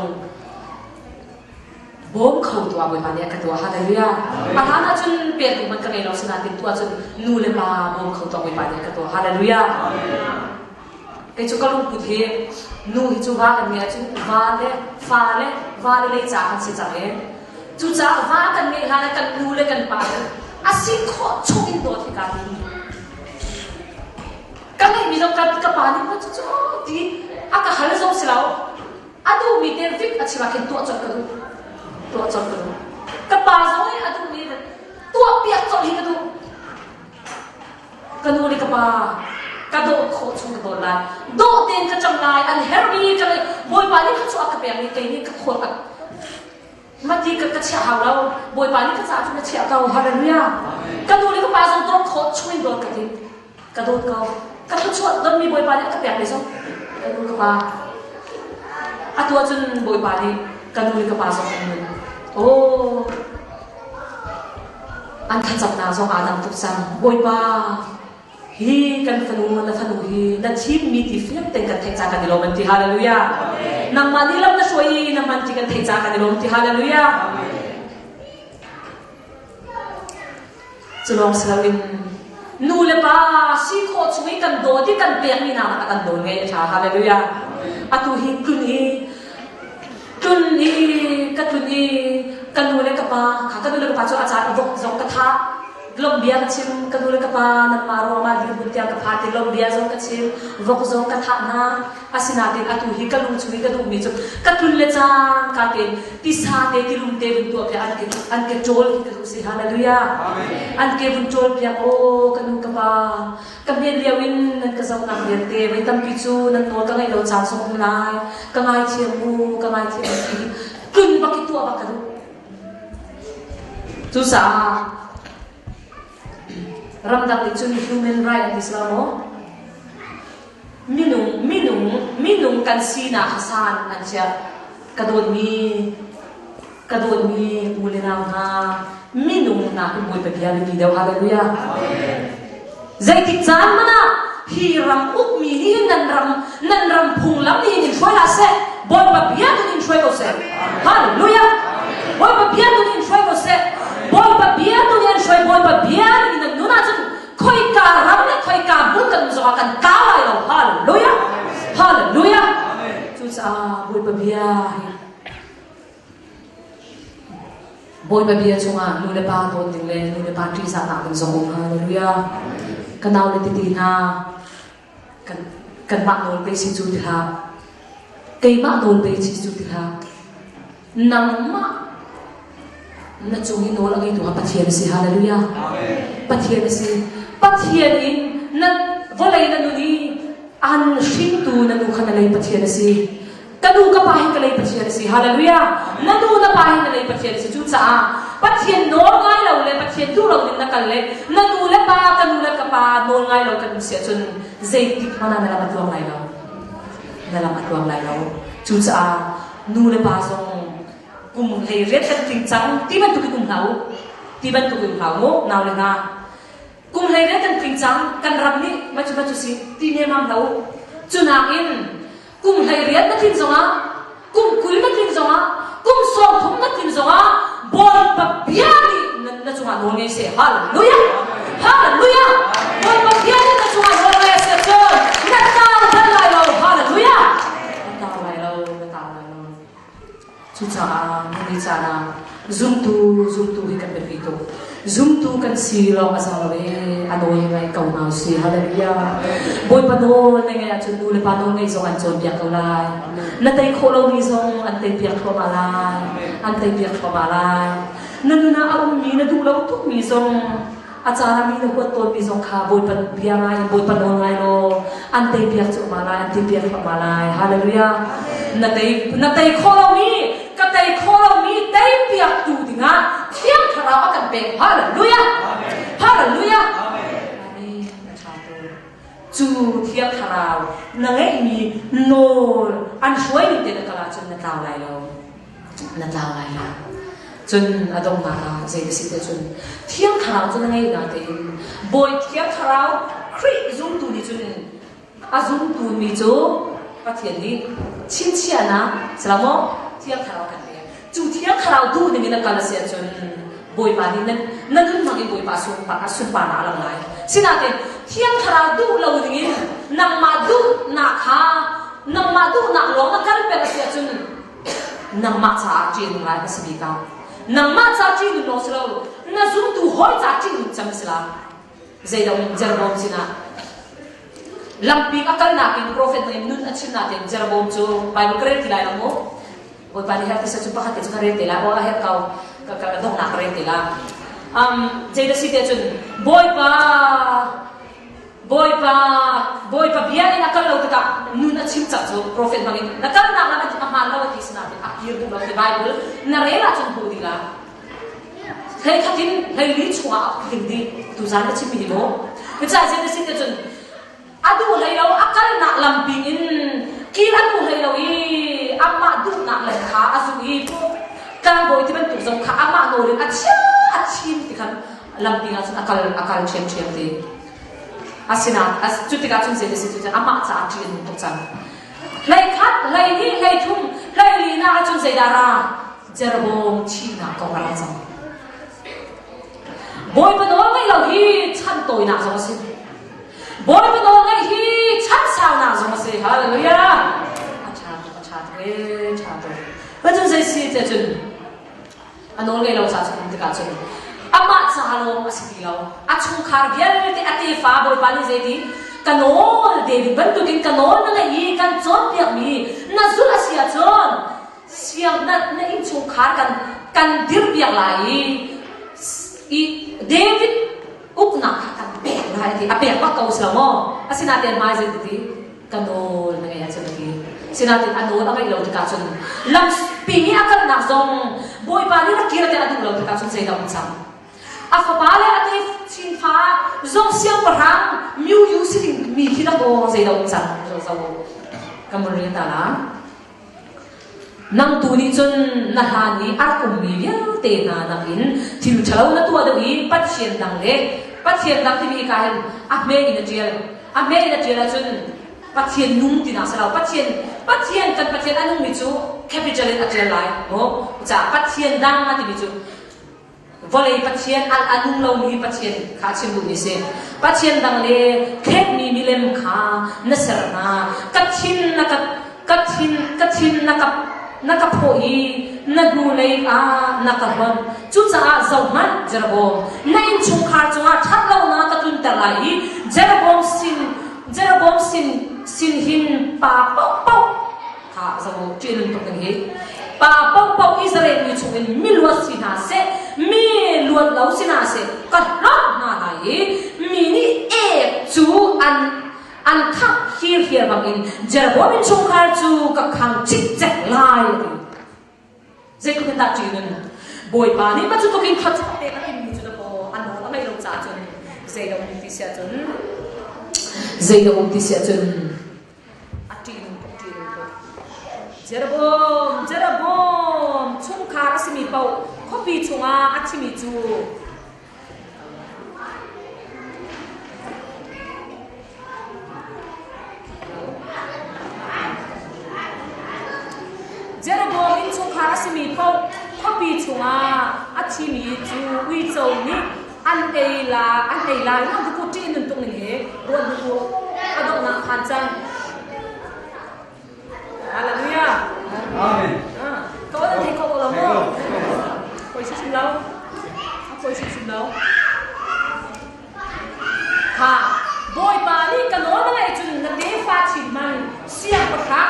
bom khâu tua boy pani ka tua hallelujah ahana chun pe ku man ka nei lo sinatin tua chun nu le pa bom khâu tua boy pani ka tua hallelujah cái chỗ các ông cụ thể nu hi chu va kan mẹ chu va le cha han si cha he chu cha va kan mẹ ha kan nu le kan pa a si kho chu in do thi ka ni kan ni mi lo ka pa ni chu chu ti a ka hal zo si lao a du mi te vik a chi va ken tu chot ka du ka pa zo ai a du mi tu pia chot hi ka du kan nu le ka pa ka do kho chung ka do lai do ten ka chang lai an herbi ka boy pa ni ka chu ak pe ni kai ni ka khol ak ma ti ka cha ha lo boy pa ni ka cha chu na cha ka hallelujah ka do ni ka pa zo do kho chung do ka ti ka do ka chu do mi boy pa ni ka pe pe so ka do ka pa a tu chun boy pa ni ka do ni ka pa so oh an tha chap na so adam tuk sam boy pa hi kan fanu hi na chim mi ti fiam ten kan thai cha kan lo man ti hallelujah nang mani lam na soi na man ti kan thai cha kan lo ti hallelujah chulong salawin nu le pa si kho chui kan do ti kan pe ni na kan do nge tha hallelujah atu hi kun ni kan nu le ka pa kha kan nu le pa chu acha vok zong ka tha lom bia chim ka nu le ka pa na maro ma di butia ka pha ti lom bia zong ka chim vok zong ka tha na asina tin atu hi ka lung chui ka du mi chu ka tun le cha ka te ti sa te ti lum te bun tu pya an ke chol ki ka si hallelujah amen an ke bun chol pya o ka nu ka pa ka bien liawin nan ka zong na bien te mai tam pi chu nan no ka ngai lo cha song lai ka ngai chiam mu ka ngai chiam ki kun ba ki tu ba ka du tu sa ramdang ni chun human right at Islamo minung kan sina hasan ancha kadon mi ulina na minung na ku boy pabiya ni daw hallelujah amen zai ti chan mana hi ram uk mi ni nan ram phung lam ni ni choi la se boy pabiya ni choi ko se hallelujah boy pabiya ni choi ko se boy pabiya ni choi boy pabiya ni nan nuna chun khoi ka ram le khoi ka bun kan zo kan ka lai lo hallelujah hallelujah amen chu sa boy pabiya boy pabiya chunga lu le pa ton ding le lu le pa tri sa ta kan zo hallelujah kanau le ti na kan ma nol pe si chu ti ha kai ma nol pe si chu ti ha nang ma na chung in nol angai tu ha pathian si hallelujah amen pathian in na volai na nu ni an shin tu na nu khana lai pathian si kanu ka pa hin ka lai pathian si hallelujah na nu na pa hin ka lai pathian si chu cha pathian no ngai lo le pathian tu lo din na kal le na nu le pa kanu le ka pa no ngai lo kan sia chun zai ti mana na la tuang lai lo na la tuang lai lo chu cha nu le pa song kum hei ret kan ting chang ti ban tu ki kum hau ti ban tu ki hau mo naw le na kum hei ret kan ting chang kan ram ni ma chu si ti ne mam hau chu na in kum hei ret na tin zonga kum kul na tin zonga kum som thum na tin zonga boy pa bia ni na chu ma no nge se hallelujah hallelujah boy pa bia ni na chu ma no nge se so na ta ta lai lo hallelujah na ta lai lo chu cha ni cha na zoom tu hi kan be to zoom tu kan si lo asa lo e anoi ngai kau na si hallelujah boy pa no ne ngai chu nu le pa no ngai zo an chon bia kau lai na tai kho lo ni zong an tai bia kho ma lai nanu na am mi na du lo tu mi zong achara mi na ko to mi zong kha boy pa bia ngai boy pa no ngai lo an tai bia chu ma lai an tai bia kho ma lai hallelujah na tai kho lo mi ka tai kho lo mi tai bia tu dinga thiam thara kan pe hallelujah hallelujah amen chu thiam thara na ngai mi no an shoi ni te na kala chun na taw lai lo chun adong na zai si te chun thiam thara chun ngai na te boy thiam thara khri zum tu ni chun azum tu mi jo pathian ni chin chiana selamo thiang kharau kan le chu thiang kharau du ni na kala sia chun boi pa ni nan mangi boi pa sun pa na lang lai sinate thiang kharau du lo ni nang ma du na kha nang ma du na lo na kal pe sia chun nang ma cha ji ni lai si ka nang ma cha ji ni lo slo na zum tu hoi cha ji ni cham sila zaidam jarbom sina lamping akal nakin prophet na nun at sin natin Jeroboam chu Bible kare tilay lang mo boy pa ni hat sa chu pakat chu kare tila o ahet kaw kakadong na kare tila jayda site chun boy pa biyanin akal law taka nun at sin chu prophet mangin nakal na naman amalaw at is natin akir du the Bible narela chun po dila hay katin hay li chwa hindi tu zan at sin mo kaya jayda site chun adu haylaw akal na lamping in kilan mo haylaw amma du na lai kha asu po kan boy tiban tu zong kha amma no rin at chin tikan lamping asu akal chem te asina as chutika chun se desi chu amma cha chin to chan lai khat lai ni lai thum lai li na chun se dara Jeroboam china ko ra chang boy pa no ngai lo hi chan toy na so sin boy pa no ngai hi chan sao na so se hallelujah cha bây giờ dây xì thế chun anh nói cái lâu sao chun cái cả chun amma cha lo asidi lo achung khar bial te ati fa boy pani zai di kanol David bantu kin kanol na ngai kan chon piak mi na zul asia chon siang na in chung khar kan dir piak lai i David ukna kan pe lai di ape pa kau slamo asina ten mai zai di kanol na ngai chon di sinatin ano ang ilaw di kason lam pingi akal na zong boy pa ni rakira te adu ilaw di kason sa ilaw unsam afa pale ate chin fa zong siang parang miu yu siling mi kita ko sa ilaw unsam so sa wo kamuri ta la nang tuni chun nahani akum mi vial te na nakin thil thalaw na tu adawi pathian dang le pathian dang ti mi ka hen ame ina tiel chun pathian nung tina salaw pathian anung mi chu capital in atel lai ho cha pathian dang ma ti mi chu volei pathian al anung lo ni pathian kha chim bu ni se pathian dang le khet mi milem kha nasarna kathin na ka phoi na du lei a na ka hon chu cha zauman Jeroboam na in chung khar chunga that lo na ka tun ta lai Jeroboam sin hin pa pau kha zau chin to kan he pa pau Israel ni chung in milwa sina se mi luat lau sina se ka lo na lai mi ni e chu an khak here bangin Jeroboam in chung khar chu ka khang chik chek lai zai ko ta chin boy pa ni ma chu to kin khat te ka in mi chu da po an no mai lo cha chun zai da un ti sia chun Jeroboam chung khar asimi pau khopi chunga achimi chu Jeroboam in chung khar asimi pau khopi chunga achimi chu wi chou ni an ei la na du ko tin nun tung ni he ro du adok na khan chan hallelujah amen ko da thi ko lo mo koi sim lo ha boy pa ni ka no na lai chun na te fa chin man sia pa kha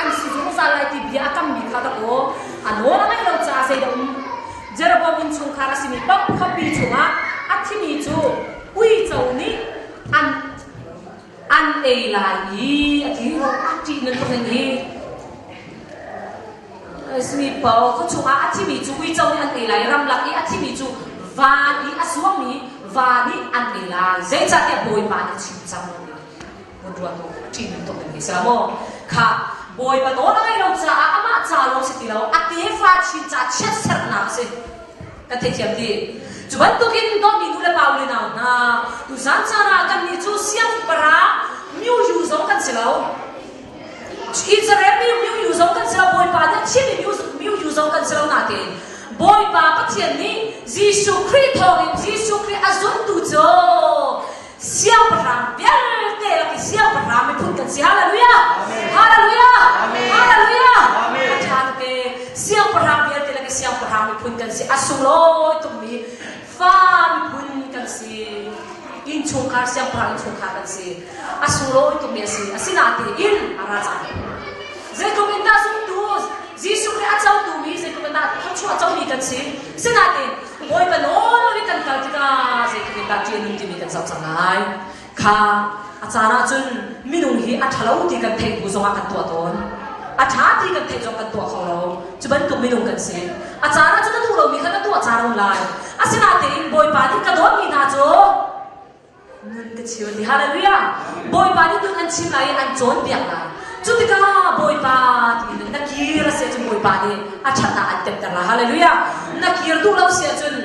an si ju sa lai ti bia kam mi kha da ko an no na mai lo cha sei da Jeroboam in chung khara simi pap khapi chunga athimi chu ui chau ni an ei lai athi ro ati nan to ni simi pau ko chunga athimi chu ui chau ni an ei lai ram lak i athimi chu va i aswami va ni an ei lai zai cha te boy pa ni chim cham ni mo dua to ti nan to ni sa mo kha boy pa no na lo cha ama cha lo si ti lo ate fa chi cha chet ser na se ka te thiam di chuan to kin do mi nu le pauli na na tu san cha ra kan ni chu siam para miu yu giống cần xí lâu Israel miu giống cần xí lâu bồi bà nhá chiếc miu giống cần xí lâu nà tiền bồi bà bắt tiền ní Giêsu Christ thôi Giêsu Christ azon tu cho siêu bạc ram biar tê là cái siêu bạc ram mình phun cần xí hallelujah hallelujah hallelujah cha tê siêu bạc ram biar tê là cái siêu bạc ram mình phun cần xí asung lôi tụi mi pha mình phun cần xí in chung khar siang prang chung khar kan si asulo itu mesi asinati in araza je komenda sum tu Giêsu Christ achau tu mi je komenda chu achau mi kan si sinati boy pa no ni kan ka tika je komenda tin ti mi kan sau sangai kha achana chun minung hi athalo ti kan thei bu zonga kan tu ton atha ti kan thei jong kan tu kholo chuban tu minung kan si achana chun tu lo mi kan tu achana lai asinati in boy pa ni ka do mi na jo nun ka chiwa di hallelujah boy pa ni tu an chim lai an chon biak la chu ti ka boy pa ti na kira se chu boy pa ni a thata an tem ta la hallelujah na kir tu lo se chun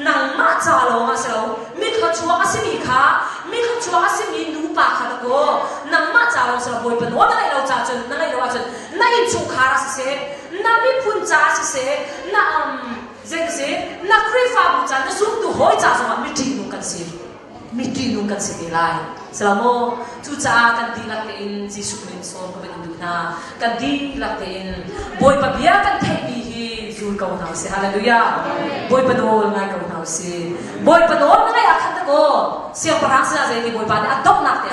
nang ma cha lo ma se lo mi kha chua asimi kha mi kha chua asimi nu pa kha ta ko nang ma cha lo se boy pa no na lai lo cha chun na lai lo chun na in chu kha ra se na mi phun cha se na je na kri fa bu cha na sum tu hoi cha so ma mi ti nu kan se miti nung kan sitilay. Selamo chucha kan di latin si Suklin son ko benuduna kan di latin boy pabia kan thei hi jul kau nau se hallelujah boy padol ngai kau nau se boy padol ngai akhat ko sia parang sa je boy pa adok nak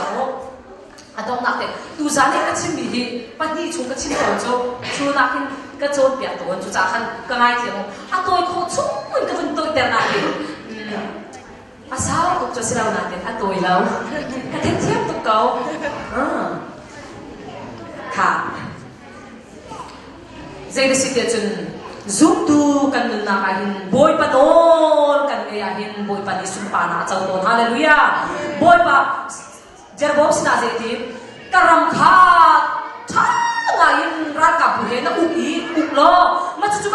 te tu zane ka chim hi pani chung ka chim ko cho chu nakin ka chon pia to chucha khan ka ngai te atoi kho chung ka vun toi ter na hi sao tục cho siêu nào tiền ăn tuổi lâu cái thiết tiếp tục cầu khá dây được sự chân zoom tu cần đừng làm ảnh bôi pa đôn cần nghe ảnh bôi pa đi sum pa na châu đôn hallelujah bôi pa jerbob sna dây tiếp karam khá thang ảnh ra cả buổi nó uk lo mà chú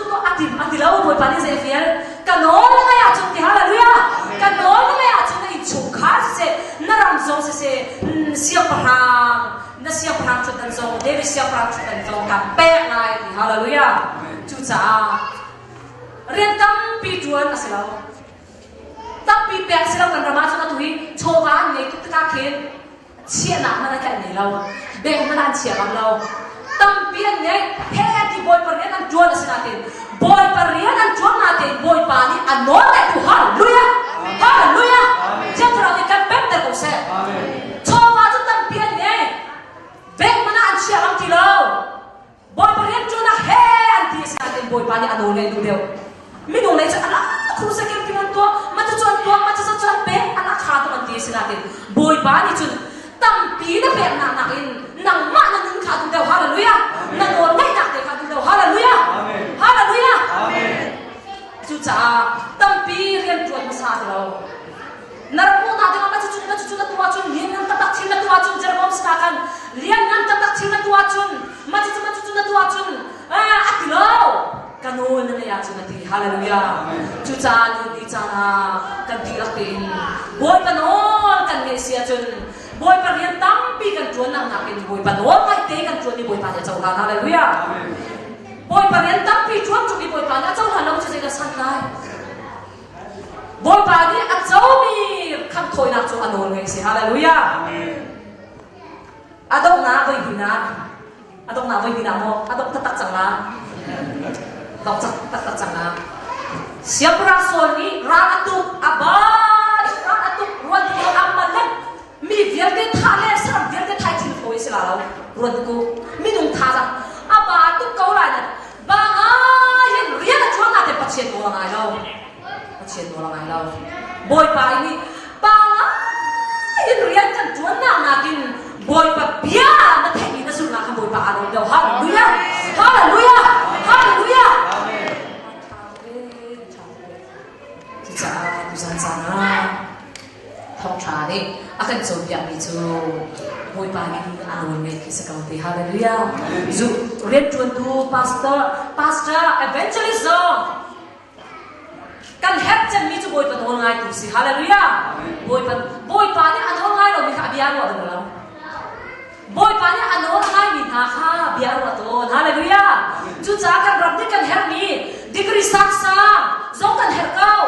nó ati lâu bôi pa đi dây phía cả nó là ngay chung thì hallelujah cả nó là ngay chung này chung khá sẽ nó làm giống sẽ siêu parang nó siêu parang chút tận giống David siêu parang chút tận giống cả bé này thì hallelujah chú cha riêng tâm pi chuan là sao tâm pi bé sao cần làm cho nó thui cho ván này tất cả khiến chia nặng nó cái này lâu bé nó đang chia làm lâu tâm pi này hết thì boy पर riêng chuan là sao tiền boy पर riêng chuan là tiền boy pa ni anor lại tu hallelujah hallelujah chắc là cái bé ta cũng sẽ cho ván cho tâm pi này bé nó đang chia làm gì lâu boy पर riêng chuan là hết thì sao tiền boy pa ni anor lại tu đều mình nói lấy cho anh khu sẽ kêu kêu tua mà cho chọn bé anh khá tụi mình tiền xin boy pa ni chun tâm pi nó bé nặng in nặng mặn nó đứng khá tụi đều hallelujah nặng ngồi ngay nặng để khá tụi đều hallelujah hallelujah chú cha tâm pi riêng chuột sa đâu nãy cô nói rằng mà chú nó tua chun liên năm tập chín nó tua chun giờ bom sa kan liên năm tập chín nó tua chun mà chú nó tua chun ati lo kanon na ya chunati hallelujah chú cha ni cha na kan ti akin boy panon kan ne sia chun boy pa rian tam pi kan chuan nang nakin boy panon mai te kan chuan ni boy pa ya chau han hallelujah boy pa rian tam pi chuan chu ni boy pa na chau han lo chu ka san lai boy pa ni a chau mi kham thoi na chu anon ngai si hallelujah adong na voi hina mo adong tatak chang la đọc chắc chẳng là siap rasul ni ratu abad ratu ruan ko amalan mi vierde thale sam vierde thai chin khoi sila lo ruan ko mi nung tha ra aba tu kau lai na ba yen rian na chuan na te pachien do ngai lo boy pa ni ba yen rian kan chuan na kin boy pa bia na thai ni na su na kan boy pa aro do hallelujah hallelujah hallelujah cha tu san sana thong cha ni akan chom ya mi chu boy pa ni anon me ki sakau ti hallelujah zu red tuan tu pastor evangelism kan hep chen mi chu boy pa thon ngai tu si hallelujah boy pa ni anon ngai lo mi kha bian lo boy pani ano ngai ni na kha biar wa to hallelujah chu cha kan rab ni kan her mi degree saksa zong kan her kau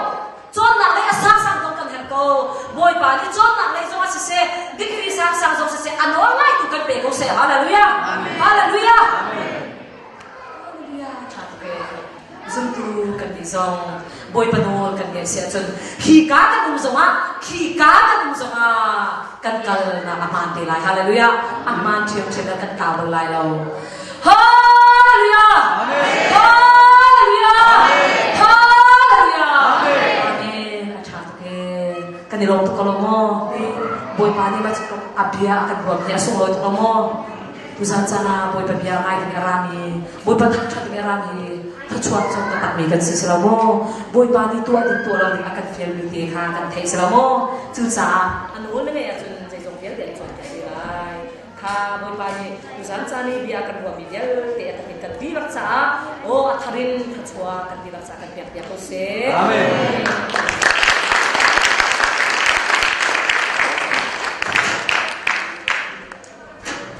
chon na le saksa zong kan her kau boy pani chon na le zong se degree saksa zong se ano ngai tu kan pe ko se hallelujah hallelujah hallelujah cha ke zum tu kan ni zong boy panol kan ge sia chun khi ka kan um zonga khi ka kan um zonga kan kal na aman te lai hallelujah aman thiam thena kan ta bal lai lo hallelujah hallelujah hallelujah amen acha ke kan ni lo to kolomo boy pani ma chok abia kan ro ya so lo to kolomo tusan sana boy pabia ngai ni rami boy patak chat ni rami chuat chong tak mi kan si selamo boy pani tua din tua lo akan fiel mi te kha kan thei selamo chu sa anu le me chun jai jong fiel de chon ka si lai kha boy pani tusan sa ni bia kan wa mi del te atakin kan bi baksa o atharin chua kan bi baksa kan pia ko se amen